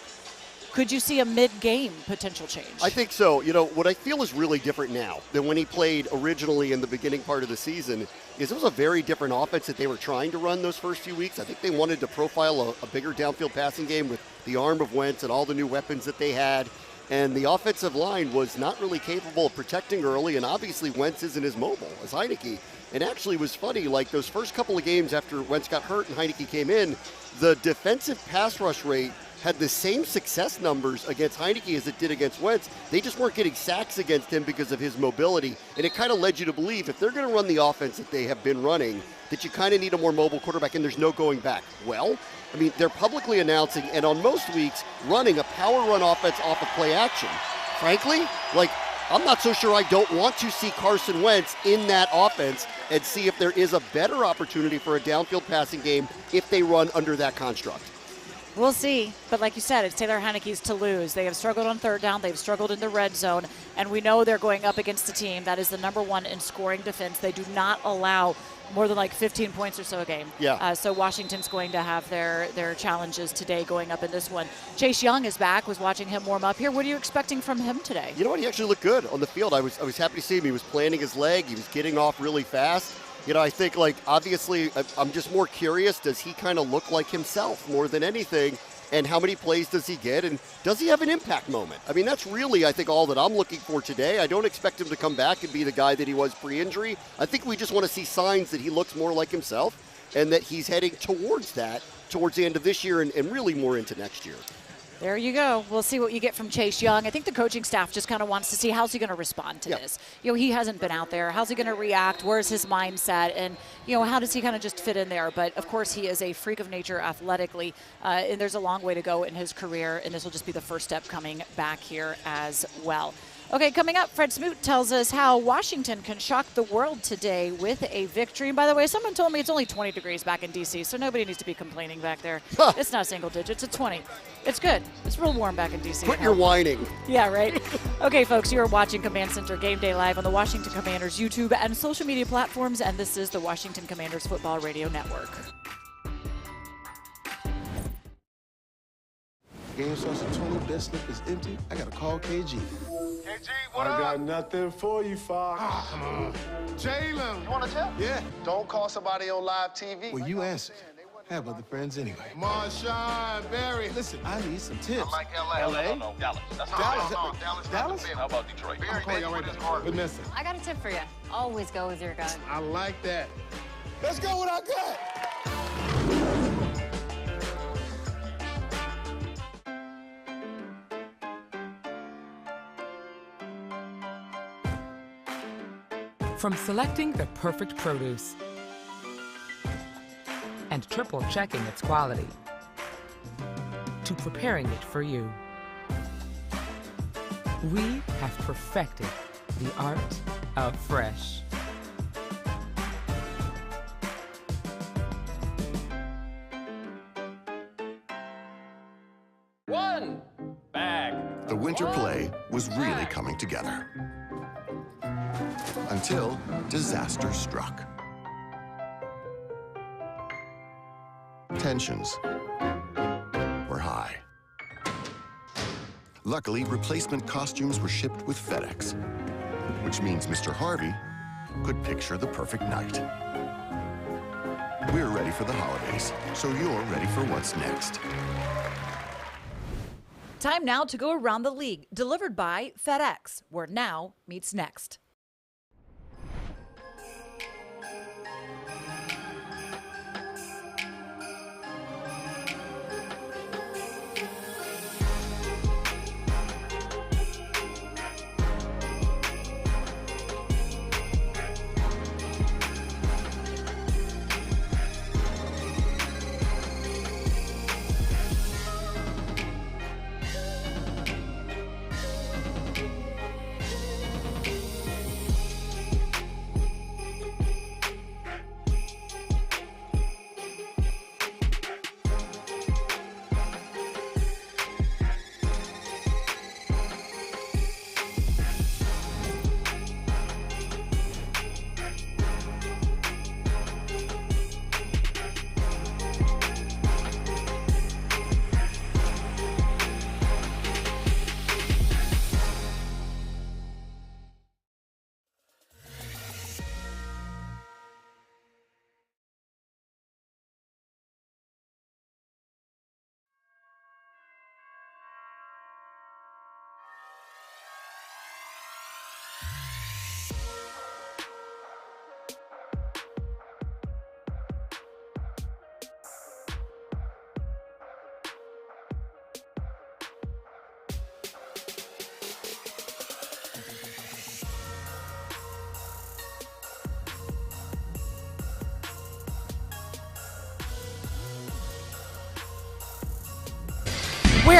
Could you see a mid-game potential change? I think so. What I feel is really different now than when he played originally in the beginning part of the season is it was a very different offense that they were trying to run those first few weeks. I think they wanted to profile a bigger downfield passing game with the arm of Wentz and all the new weapons that they had. And the offensive line was not really capable of protecting early, and obviously Wentz isn't as mobile as Heinicke. And actually it was funny, like those first couple of games after Wentz got hurt and Heinicke came in, the defensive pass rush rate had the same success numbers against Heinicke as it did against Wentz. They just weren't getting sacks against him because of his mobility. And it kind of led you to believe if they're going to run the offense that they have been running, that you kind of need a more mobile quarterback, and there's no going back. Well, I mean, they're publicly announcing, and on most weeks, running a power run offense off of play action. Frankly, I'm not so sure I don't want to see Carson Wentz in that offense and see if there is a better opportunity for a downfield passing game if they run under that construct. We'll see. But like you said, it's Taylor Heinicke's to lose. They have struggled on third down. They've struggled in the red zone. And we know they're going up against a team that is the number one in scoring defense. They do not allow more than 15 points or so a game. Yeah. So Washington's going to have their challenges today going up in this one. Chase Young is back. Was watching him warm up here. What are you expecting from him today? You know what? He actually looked good on the field. I was happy to see him. He was planting his leg. He was getting off really fast. I think, obviously, I'm just more curious. Does he kind of look like himself more than anything? And how many plays does he get? And does he have an impact moment? I mean, that's really, I think, all that I'm looking for today. I don't expect him to come back and be the guy that he was pre-injury. I think we just want to see signs that he looks more like himself and that he's heading towards that towards the end of this year and really more into next year. There you go. We'll see what you get from Chase Young. I think the coaching staff just kind of wants to see how's he going to respond to this. He hasn't been out there. How's he going to react? Where's his mindset? And, how does he kind of just fit in there? But, of course, he is a freak of nature athletically, and there's a long way to go in his career, and this will just be the first step coming back here as well. Okay, coming up, Fred Smoot tells us how Washington can shock the world today with a victory. And by the way, someone told me it's only 20 degrees back in D.C., so nobody needs to be complaining back there. It's not single digits. It's 20. It's good. It's real warm back in D.C. Quit your whining. Yeah, right? Okay, folks, you are watching Command Center Game Day live on the Washington Commanders YouTube and social media platforms, and this is the Washington Commanders Football Radio Network. Game starts at 20, best slip is empty. I gotta call KG. KG, what up? I got nothing for you, Fox. Oh, come on. Jalen. You want to tip? Yeah. Don't call somebody on live TV. Well, you answered. I have other friends anyway. Marshawn, Barry. Listen, I need some tips. I like L.A. L.A.? No, Dallas. That's Dallas? No, Dallas. Dallas? How about Detroit? I'll call y'all right now. Vanessa. I got a tip for you. Always go with your gut. I like that. Let's go with our gut. From selecting the perfect produce and triple checking its quality to preparing it for you, we have perfected the art of fresh. One bag. The winter play was really coming together. Until disaster struck. Tensions were high. Luckily, replacement costumes were shipped with FedEx, which means Mr. Harvey could picture the perfect night. We're ready for the holidays, so you're ready for what's next. Time now to go around the league, delivered by FedEx, where now meets next.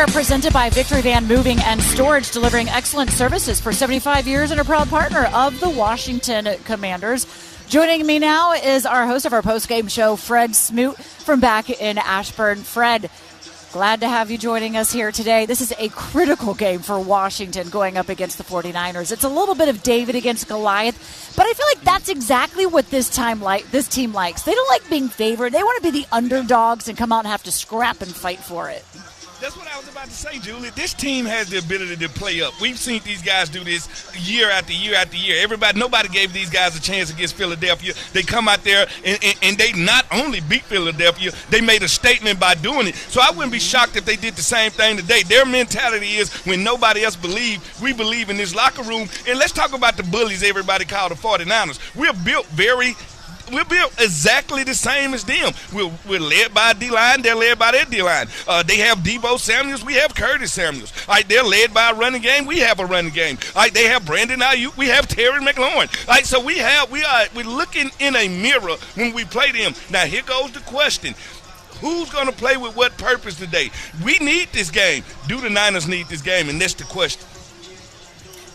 here presented by Victory Van Moving and Storage, delivering excellent services for 75 years and a proud partner of the Washington Commanders. Joining me now is our host of our post-game show, Fred Smoot, from back in Ashburn. Fred, glad to have you joining us here today. This is a critical game for Washington going up against the 49ers. It's a little bit of David against Goliath, but I feel like that's exactly what this team likes. They don't like being favored. They want to be the underdogs and come out and have to scrap and fight for it. That's what I was about to say, Julie. This team has the ability to play up. We've seen these guys do this year after year after year. Nobody gave these guys a chance against Philadelphia. They come out there and they not only beat Philadelphia, they made a statement by doing it. So I wouldn't be shocked if they did the same thing today. Their mentality is when nobody else believes, we believe in this locker room. And let's talk about the bullies everybody called the 49ers. We're built exactly the same as them. We're led by a D-line. They're led by their D-line. They have Deebo Samuels. We have Curtis Samuels. They're led by a running game. We have a running game. They have Brandon Ayuk. We have Terry McLaurin. So we're looking in a mirror when we play them. Now, here goes the question. Who's going to play with what purpose today? We need this game. Do the Niners need this game? And that's the question.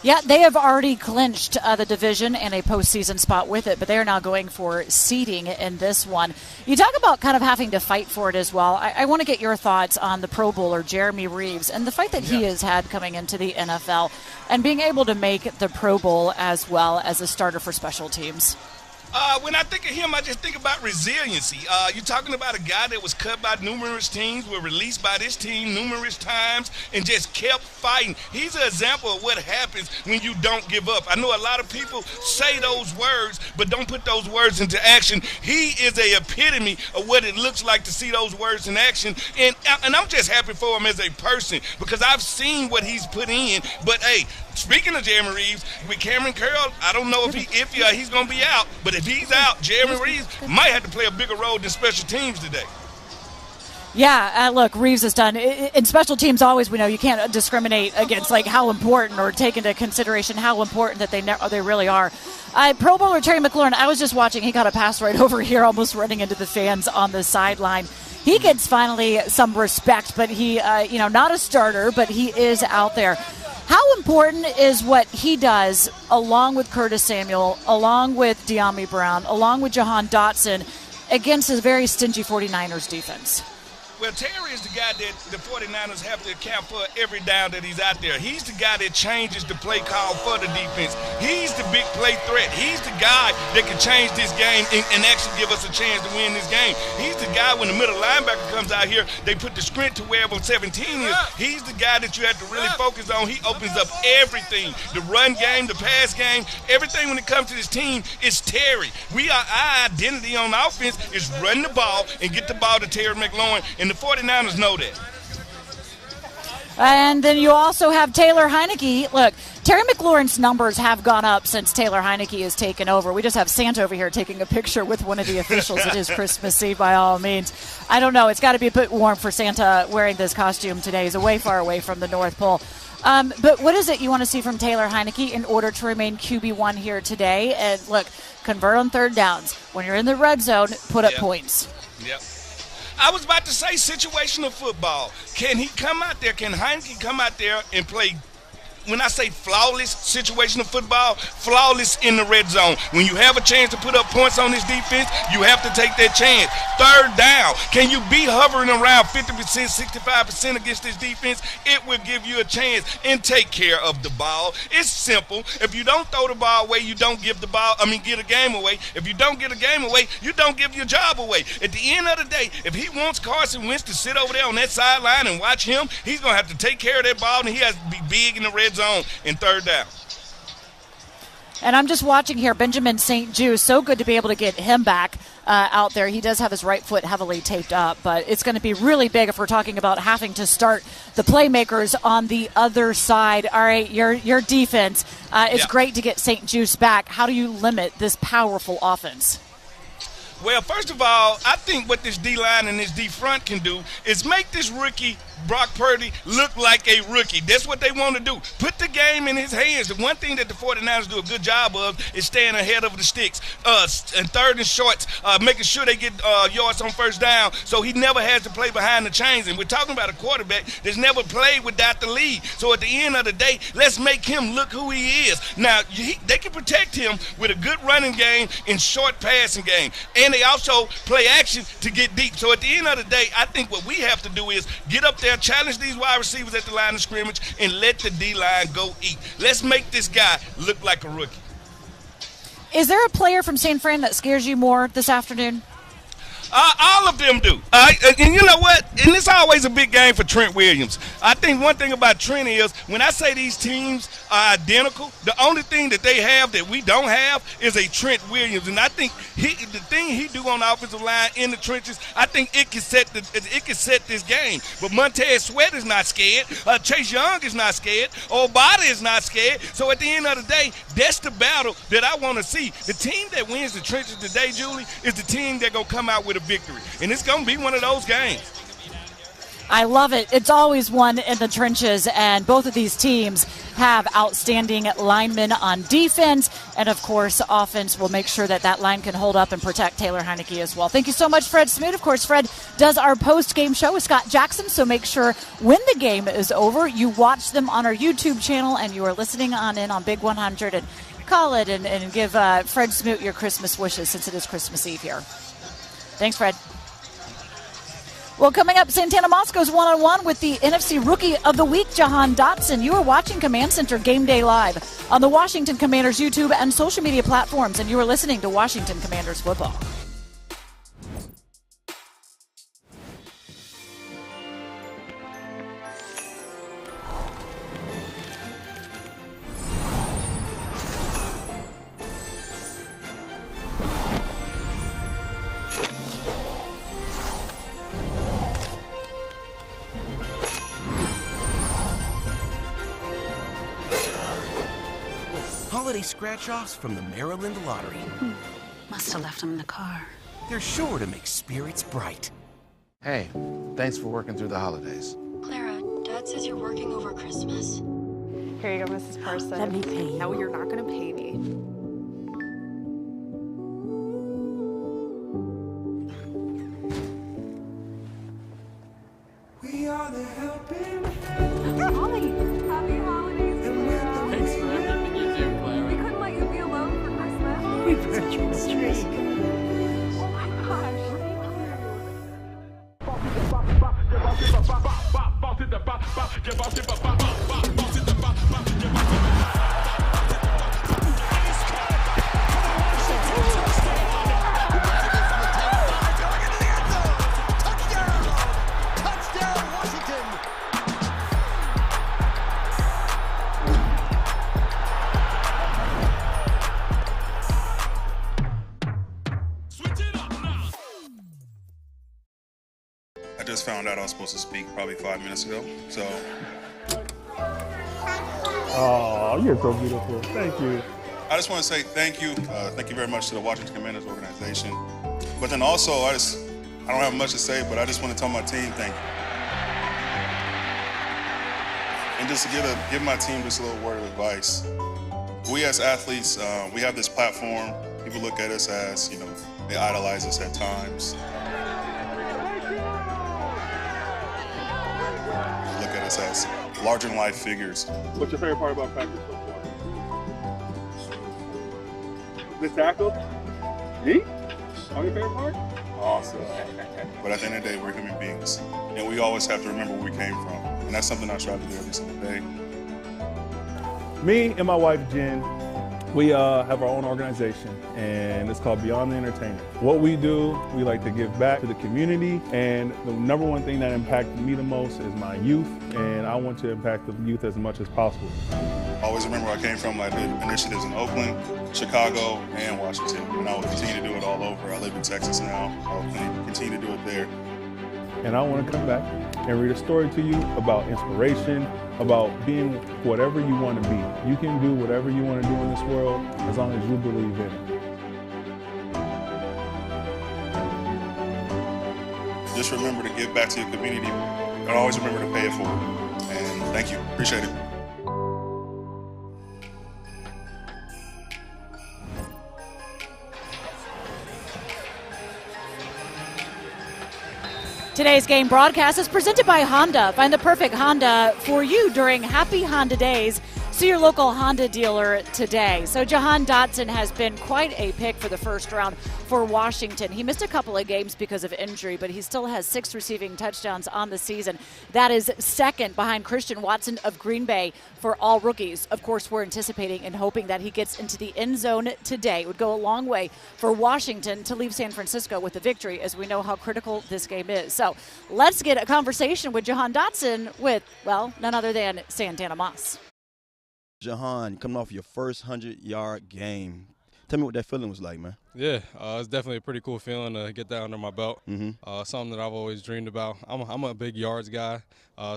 Yeah, they have already clinched the division and a postseason spot with it, but they are now going for seeding in this one. You talk about kind of having to fight for it as well. I want to get your thoughts on the Pro Bowler, Jeremy Reeves, and the fight that he has had coming into the NFL and being able to make the Pro Bowl as well as a starter for special teams. When I think of him, I just think about resiliency. You're talking about a guy that was cut by numerous teams, was released by this team numerous times, and just kept fighting. He's an example of what happens when you don't give up. I know a lot of people say those words, but don't put those words into action. He is a epitome of what it looks like to see those words in action, and I'm just happy for him as a person because I've seen what he's put in. But, hey, speaking of Jeremy Reeves, with Cameron Curl, I don't know if he's going to be out, but if he's out, Jeremy Reeves might have to play a bigger role than special teams today. Yeah, look, Reeves has done in special teams. Always, we know you can't discriminate against like how important or take into consideration how important that they really are. Pro Bowler Terry McLaurin, I was just watching. He got a pass right over here, almost running into the fans on the sideline. He gets finally some respect, but he, not a starter, but he is out there. How important is what he does along with Curtis Samuel, along with De'Ami Brown, along with Jahan Dotson against a very stingy 49ers defense? Well, Terry is the guy that the 49ers have to account for every down that he's out there. He's the guy that changes the play call for the defense. He's the big play threat. He's the guy that can change this game and actually give us a chance to win this game. He's the guy when the middle linebacker comes out here, they put the sprint to wherever 17 is. He's the guy that you have to really focus on. He opens up everything. The run game, the pass game, everything when it comes to this team is Terry. Our identity on offense is run the ball and get the ball to Terry McLaurin. And the 49ers know that. And then you also have Taylor Heineke. Look, Terry McLaurin's numbers have gone up since Taylor Heineke has taken over. We just have Santa over here taking a picture with one of the officials. It is Christmas Eve by all means. I don't know. It's got to be a bit warm for Santa wearing this costume today. He's way far away from the North Pole. But what is it you want to see from Taylor Heineke in order to remain QB1 here today? And look, convert on third downs. When you're in the red zone, put up points. Yep. I was about to say situational football. Can he come out there? Can Heineke come out there and play? When I say flawless situational football, flawless in the red zone. When you have a chance to put up points on this defense, you have to take that chance. Third down, can you be hovering around 50%, 65% against this defense? It will give you a chance and take care of the ball. It's simple. If you don't throw the ball away, you don't give the ball, get a game away. If you don't get a game away, you don't give your job away. At the end of the day, if he wants Carson Wentz to sit over there on that sideline and watch him, he's going to have to take care of that ball, and he has to be big in the red zone in third down. And I'm just watching here, Benjamin St. Juste. So good to be able to get him back out there. He does have his right foot heavily taped up, but it's going to be really big if we're talking about having to start the playmakers on the other side. All right, your defense. It's great to get St. Juste back. How do you limit this powerful offense? Well, first of all, I think what this D-line and this D-front can do is make this rookie Brock Purdy look like a rookie. That's what they want to do. Put the game in his hands. The one thing that the 49ers do a good job of is staying ahead of the sticks. And third and shorts, making sure they get yards on first down so he never has to play behind the chains. And we're talking about a quarterback that's never played without the lead. So at the end of the day, let's make him look who he is. Now, they can protect him with a good running game and short passing game. And they also play action to get deep. So at the end of the day, I think what we have to do is get up there, challenge these wide receivers at the line of scrimmage, and let the D-line go eat. Let's make this guy look like a rookie. Is there a player from San Fran that scares you more this afternoon? All of them do. And you know what? And it's always a big game for Trent Williams. I think one thing about Trent is when I say these teams are identical, the only thing that they have that we don't have is a Trent Williams. And I think the thing he do on the offensive line in the trenches, I think it can set this game. But Montez Sweat is not scared. Chase Young is not scared. Obata is not scared. So at the end of the day, that's the battle that I want to see. The team that wins the trenches today, Julie, is the team that going to come out with a victory. And it's going to be one of those games. I love it. It's always one in the trenches, and both of these teams have outstanding linemen on defense, and of course, offense will make sure that that line can hold up and protect Taylor Heineke as well. Thank you so much, Fred Smoot. Of course, Fred does our post-game show with Scott Jackson, so make sure when the game is over, you watch them on our YouTube channel, and you are listening on Big 100, and call it and give Fred Smoot your Christmas wishes since it is Christmas Eve here. Thanks, Fred. Well, coming up, Santana Moscow's one-on-one with the NFC Rookie of the Week, Jahan Dotson. You are watching Command Center Game Day Live on the Washington Commanders YouTube and social media platforms, and you are listening to Washington Commanders Football. Holiday scratch-offs from the Maryland Lottery. Must have left them in the car. They're sure to make spirits bright. Hey, thanks for working through the holidays. Clara, Dad says you're working over Christmas. Here you go, Mrs. Parson. Let me pay you. No, you're not going to pay me. We are the helping hand. Holly, happy holidays, Clara. Thanks for everything you do, Clara. We couldn't let you be alone for Christmas. We purchased a tree. Oh my gosh. I just found out I was supposed to speak probably 5 minutes ago, so. Oh, you're so beautiful. Thank you. I just want to say thank you. Thank you very much to the Washington Commanders organization. But then also, I don't have much to say, but I just want to tell my team thank you. And just to give my team just a little word of advice. We as athletes, we have this platform. People look at us as, they idolize us at times. Look at us as larger-than-life figures. What's your favorite part about practice so far? The tackle? Me? Oh, your favorite part? Awesome. But at the end of the day, we're human beings. And we always have to remember where we came from. And that's something I try to do every single day. Me and my wife, Jen, we have our own organization, and it's called Beyond the Entertainment. What we do, we like to give back to the community, and the number one thing that impacted me the most is my youth, and I want to impact the youth as much as possible. Always remember where I came from. I did initiatives in Oakland, Chicago, and Washington, and I will continue to do it all over. I live in Texas now. I will continue to do it there. And I want to come back and read a story to you about inspiration, about being whatever you want to be. You can do whatever you want to do in this world as long as you believe in it. Just remember to give back to your community and I'll always remember to pay it forward. And thank you. Appreciate it. Today's game broadcast is presented by Honda. Find the perfect Honda for you during Happy Honda Days. See your local Honda dealer today. So Jahan Dotson has been quite a pick for the first round for Washington. He missed a couple of games because of injury, but he still has 6 receiving touchdowns on the season. That is second behind Christian Watson of Green Bay for all rookies. Of course, we're anticipating and hoping that he gets into the end zone today. It would go a long way for Washington to leave San Francisco with a victory, as we know how critical this game is. So let's get a conversation with Jahan Dotson with, well, none other than Santana Moss. Jahan, coming off your first 100-yard game, tell me what that feeling was like, man. Yeah, it's definitely a pretty cool feeling to get that under my belt. Something that I've always dreamed about. I'm a big yards guy,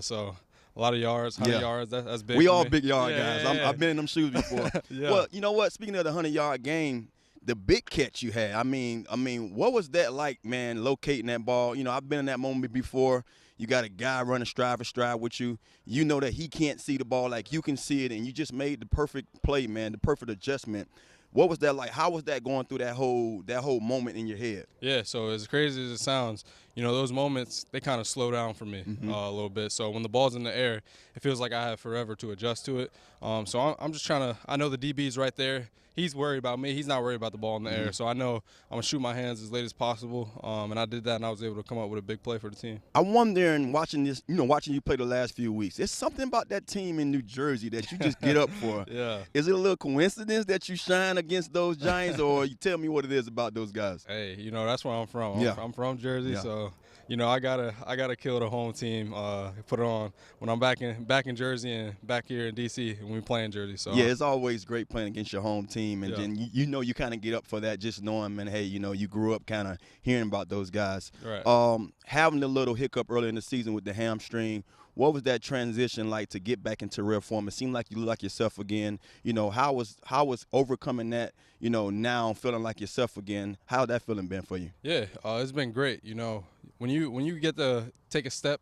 so a lot of yards, 100 yards, that's big. We all big yard guys. I've been in them shoes before. Yeah. Well, you know what? Speaking of the 100-yard game, the big catch you had, I mean, what was that like, man, locating that ball? You know, I've been in that moment before. You got a guy running stride for stride with you. You know that he can't see the ball like you can see it, and you just made the perfect play, man, the perfect adjustment. What was that like? How was that going through that whole moment in your head? Yeah, so as crazy as it sounds, you know, those moments, they kind of slow down for me a little bit. So when the ball's in the air, it feels like I have forever to adjust to it. So I'm just trying to – I know the DB's right there. He's worried about me. He's not worried about the ball in the air. So I know I'm going to shoot my hands as late as possible. And I did that, and I was able to come up with a big play for the team. I'm wondering, watching you play the last few weeks, there's something about that team in New Jersey that you just get up for. Yeah. Is it a little coincidence that you shine against those Giants, or you tell me what it is about those guys? Hey, you know, that's where I'm from. I'm from Jersey, so – you know, I gotta kill the home team, put it on when I'm back in Jersey and back here in DC when we play in Jersey. So yeah, it's always great playing against your home team, and then you know you kind of get up for that, just knowing, man, hey, you know, you grew up kind of hearing about those guys. Right. Having a little hiccup early in the season with the hamstring. What was that transition like to get back into real form? It seemed like you look like yourself again. You know, how was overcoming that, you know, now feeling like yourself again? How that feeling been for you? Yeah, it's been great. You know, when you get to take a step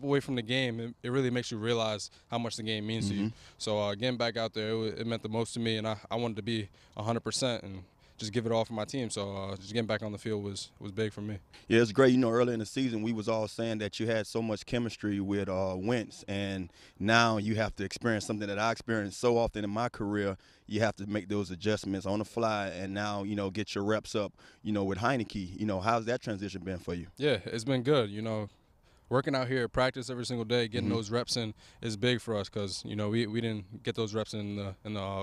away from the game, it really makes you realize how much the game means to you. So getting back out there, it meant the most to me, and I wanted to be 100% and just give it all for my team. So just getting back on the field was big for me. Yeah, it's great. You know, early in the season, we was all saying that you had so much chemistry with Wentz, and now you have to experience something that I experienced so often in my career. You have to make those adjustments on the fly, and now, you know, get your reps up, you know, with Heineke. You know, how's that transition been for you? Yeah, it's been good. You know, working out here at practice every single day, getting those reps in is big for us because, you know, we didn't get those reps in the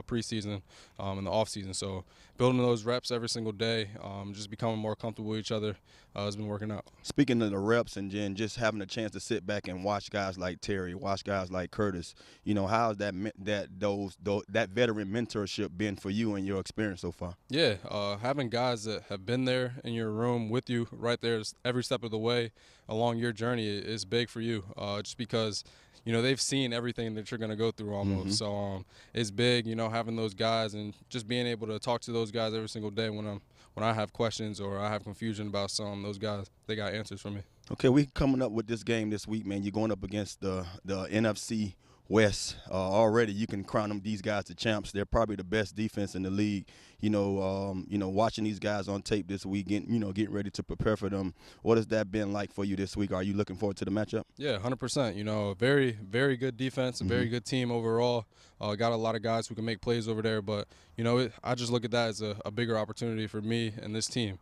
preseason, in the off season. So building those reps every single day, just becoming more comfortable with each other has been working out. Speaking of the reps and then just having a chance to sit back and watch guys like Terry, watch guys like Curtis, you know, how's that veteran mentorship been for you and your experience so far? Yeah, having guys that have been there in your room with you right there every step of the way along your journey is big for you, just because, you know, they've seen everything that you're going to go through almost. So it's big, you know, having those guys and just being able to talk to those guys every single day when I have questions or I have confusion about something. Those guys, they got answers for me. Okay, we coming up with this game this week, man. You're going up against the NFC West. Already you can crown these guys the champs. They're probably the best defense in the league. You know, watching these guys on tape this week, getting ready to prepare for them. What has that been like for you this week? Are you looking forward to the matchup? Yeah, 100%. You know, very, very good defense, a very good team overall. Got a lot of guys who can make plays over there, but, you know, I just look at that as a bigger opportunity for me and this team.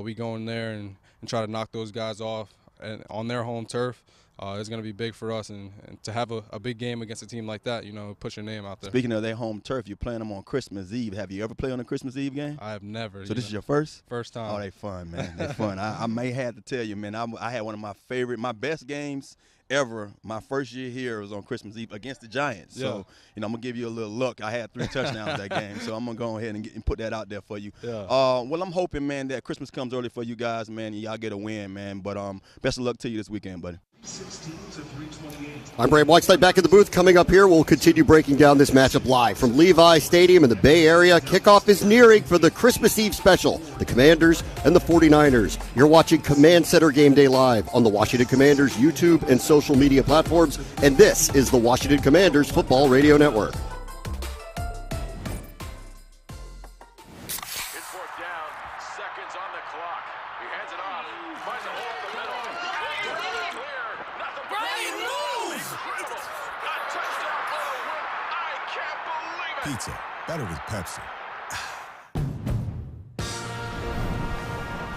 We go in there and try to knock those guys off and on their home turf. It's going to be big for us, and to have a big game against a team like that, you know, put your name out there. Speaking of their home turf, you're playing them on Christmas Eve. Have you ever played on a Christmas Eve game? I have never. So this is your first? First time. Oh, they fun, man. They fun. I may have to tell you, man, I had one of my best games ever. My first year here was on Christmas Eve against the Giants. So, you know, I'm going to give you a little look. I had 3 touchdowns that game, so I'm going to go ahead and put that out there for you. Yeah. Well, I'm hoping, man, that Christmas comes early for you guys, man, and y'all get a win, man. But best of luck to you this weekend, buddy. I'm Bram Whiteside back in the booth. Coming up here, we'll continue breaking down this matchup live from Levi Stadium in the Bay Area. Kickoff is nearing for the Christmas Eve special, the Commanders and the 49ers. You're watching Command Center Game Day live on the Washington Commanders YouTube and social media platforms, and this is the Washington Commanders Football Radio Network. Pizza, better with Pepsi.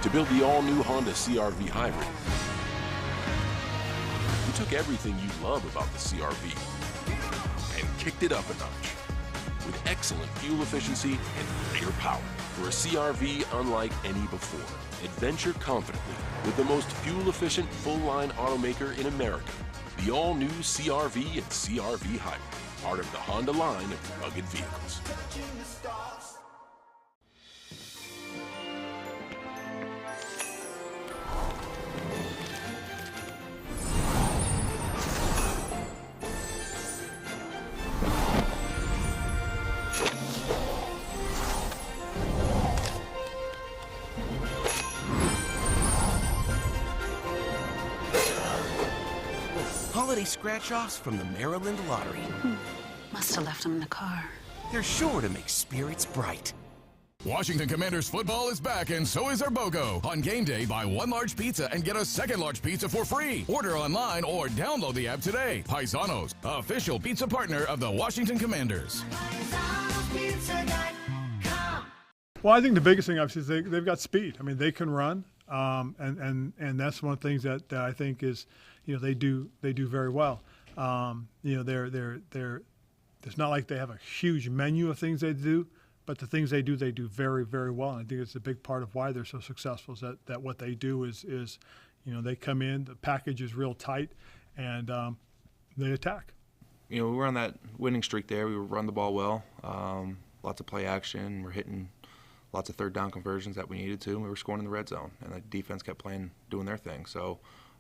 To build the all-new Honda CR-V Hybrid, we took everything you love about the CR-V and kicked it up a notch with excellent fuel efficiency and greater power. For a CR-V unlike any before, adventure confidently with the most fuel-efficient full-line automaker in America. The all-new CR-V and CR-V Hybrid. Part of the Honda line of rugged vehicles. Holiday scratch-offs from the Maryland Lottery. Must have left them in the car. They're sure to make spirits bright. Washington Commanders football is back, and so is our BOGO. On game day, buy one large pizza and get a second large pizza for free. Order online or download the app today. Paisanos, official pizza partner of the Washington Commanders. Well, I think the biggest thing obviously is they've got speed. I mean, they can run, and that's one of the things that I think is, they do very well. It's not like they have a huge menu of things they do, but the things they do very, very well. And I think it's a big part of why they're so successful is that what they do is they come in, the package is real tight, and they attack. We were on that winning streak there. We run the ball well, lots of play action. We're hitting lots of third down conversions that we needed to, and we were scoring in the red zone. And the defense kept doing their thing. So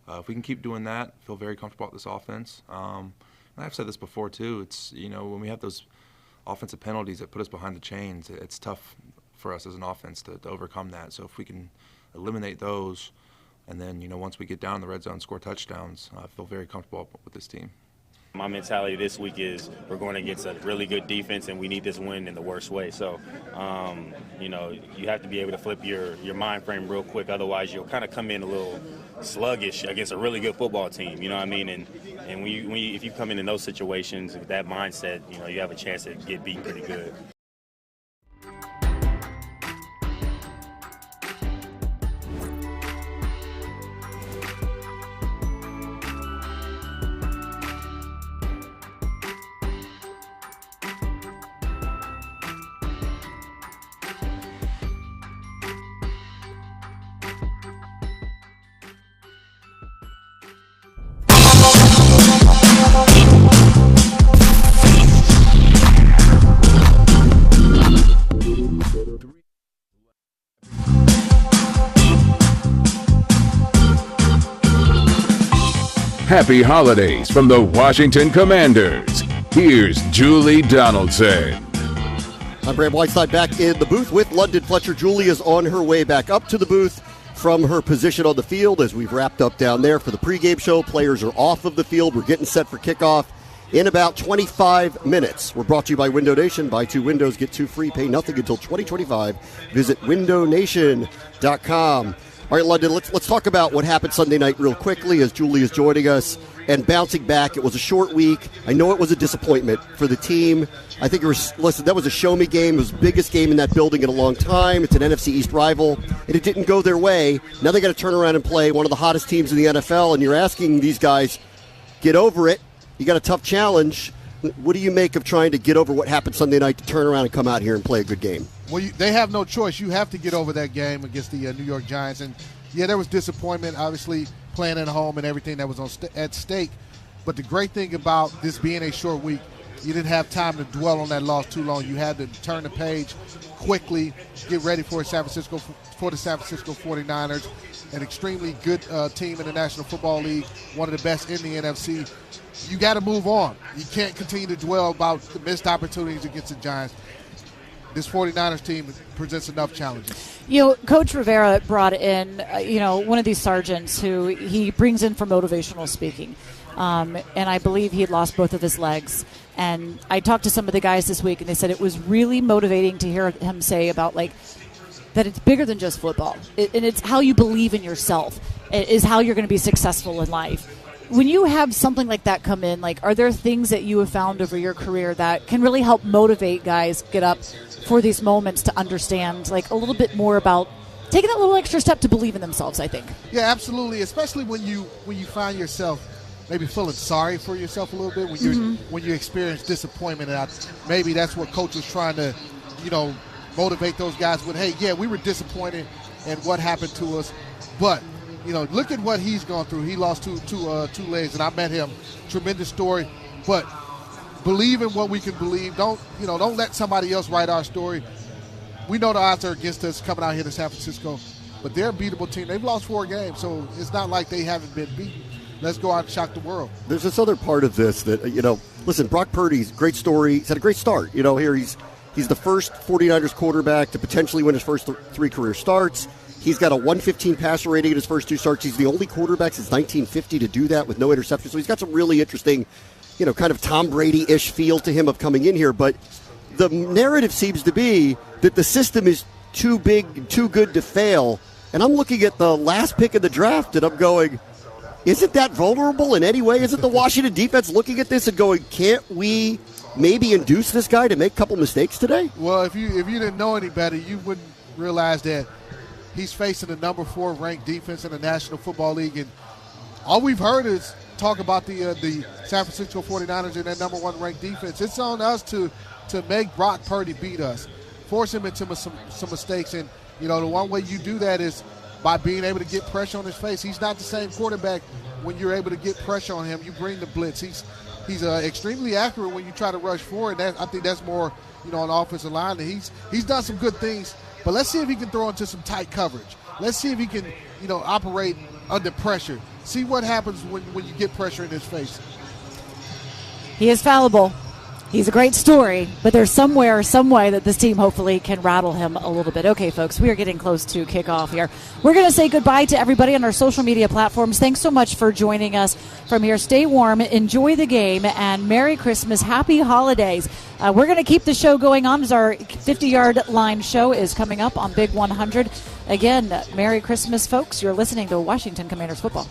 if we can keep doing that, I feel very comfortable with this offense. And I've said this before too, it's, when we have those offensive penalties that put us behind the chains, it's tough for us as an offense to overcome that. So if we can eliminate those, and then, once we get down in the red zone, score touchdowns, I feel very comfortable with this team. My mentality this week is we're going against a really good defense, and we need this win in the worst way. So, you have to be able to flip your mind frame real quick. Otherwise, you'll kind of come in a little sluggish against a really good football team. You know what I mean? And if you come in those situations with that mindset, you have a chance to get beat pretty good. Happy holidays from the Washington Commanders. Here's Julie Donaldson. I'm Bram Whiteside back in the booth with London Fletcher. Julie is on her way back up to the booth from her position on the field as we've wrapped up down there for the pregame show. Players are off of the field. We're getting set for kickoff in about 25 minutes. We're brought to you by Window Nation. Buy 2 windows, get 2 free. Pay nothing until 2025. Visit windownation.com. All right, London, let's talk about what happened Sunday night real quickly as Julie is joining us and bouncing back. It was a short week. I know it was a disappointment for the team. I think that was a show-me game. It was the biggest game in that building in a long time. It's an NFC East rival, and it didn't go their way. Now they got to turn around and play one of the hottest teams in the NFL, and you're asking these guys, get over it. You got a tough challenge. What do you make of trying to get over what happened Sunday night to turn around and come out here and play a good game? Well, they have no choice. You have to get over that game against the New York Giants. And, yeah, there was disappointment, obviously, playing at home and everything that was at stake. But the great thing about this being a short week, you didn't have time to dwell on that loss too long. You had to turn the page quickly, get ready for the San Francisco 49ers. an extremely good team in the National Football League, one of the best in the NFC. You got to move on. You can't continue to dwell about the missed opportunities against the Giants. This 49ers team presents enough challenges. You know, Coach Rivera brought in, one of these sergeants who he brings in for motivational speaking. And I believe he had lost both of his legs. And I talked to some of the guys this week, and they said it was really motivating to hear him say about, that it's bigger than just football. And it's how you believe in yourself is how you're going to be successful in life. When you have something like that come in, are there things that you have found over your career that can really help motivate guys get up for these moments to understand, a little bit more about taking that little extra step to believe in themselves, I think? Yeah, absolutely, especially when you find yourself maybe feeling sorry for yourself a little bit when you experience disappointment. And maybe that's what Coach was trying to, motivate those guys with. Hey, yeah, we were disappointed in what happened to us, but look at what he's gone through. He lost two legs, and I met him. Tremendous story, but believe in what we can believe. Don't let somebody else write our story. We know the odds are against us coming out here to San Francisco, but they're a beatable team. They've lost 4 games, so it's not like they haven't been beaten. Let's go out and shock the world. There's this other part of this that, listen, Brock Purdy's great story. He's had a great start. Here he's the first 49ers quarterback to potentially win his first 3 career starts. He's got a 115 passer rating in his first 2 starts. He's the only quarterback since 1950 to do that with no interceptions. So he's got some really interesting, kind of Tom Brady-ish feel to him of coming in here. But the narrative seems to be that the system is too big, too good to fail. And I'm looking at the last pick of the draft, and I'm going, isn't that vulnerable in any way? Isn't the Washington defense looking at this and going, can't we maybe induce this guy to make a couple mistakes today? Well, if you didn't know any better, you wouldn't realize that he's facing the number 4 ranked defense in the National Football League, and all we've heard is talk about the San Francisco 49ers and that number 1 ranked defense. It's on us to make Brock Purdy beat us, force him into some mistakes, and the one way you do that is by being able to get pressure on his face. He's not the same quarterback when you're able to get pressure on him. You bring the blitz. He's extremely accurate when you try to rush forward. I think that's more on the offensive line. And he's done some good things. But let's see if he can throw into some tight coverage. Let's see if he can, operate under pressure. See what happens when you get pressure in his face. He is fallible. He's a great story, but there's some way that this team hopefully can rattle him a little bit. Okay, folks, we are getting close to kickoff here. We're going to say goodbye to everybody on our social media platforms. Thanks so much for joining us from here. Stay warm, enjoy the game, and Merry Christmas, Happy Holidays. We're going to keep the show going on as our 50-yard line show is coming up on Big 100. Again, Merry Christmas, folks. You're listening to Washington Commanders Football.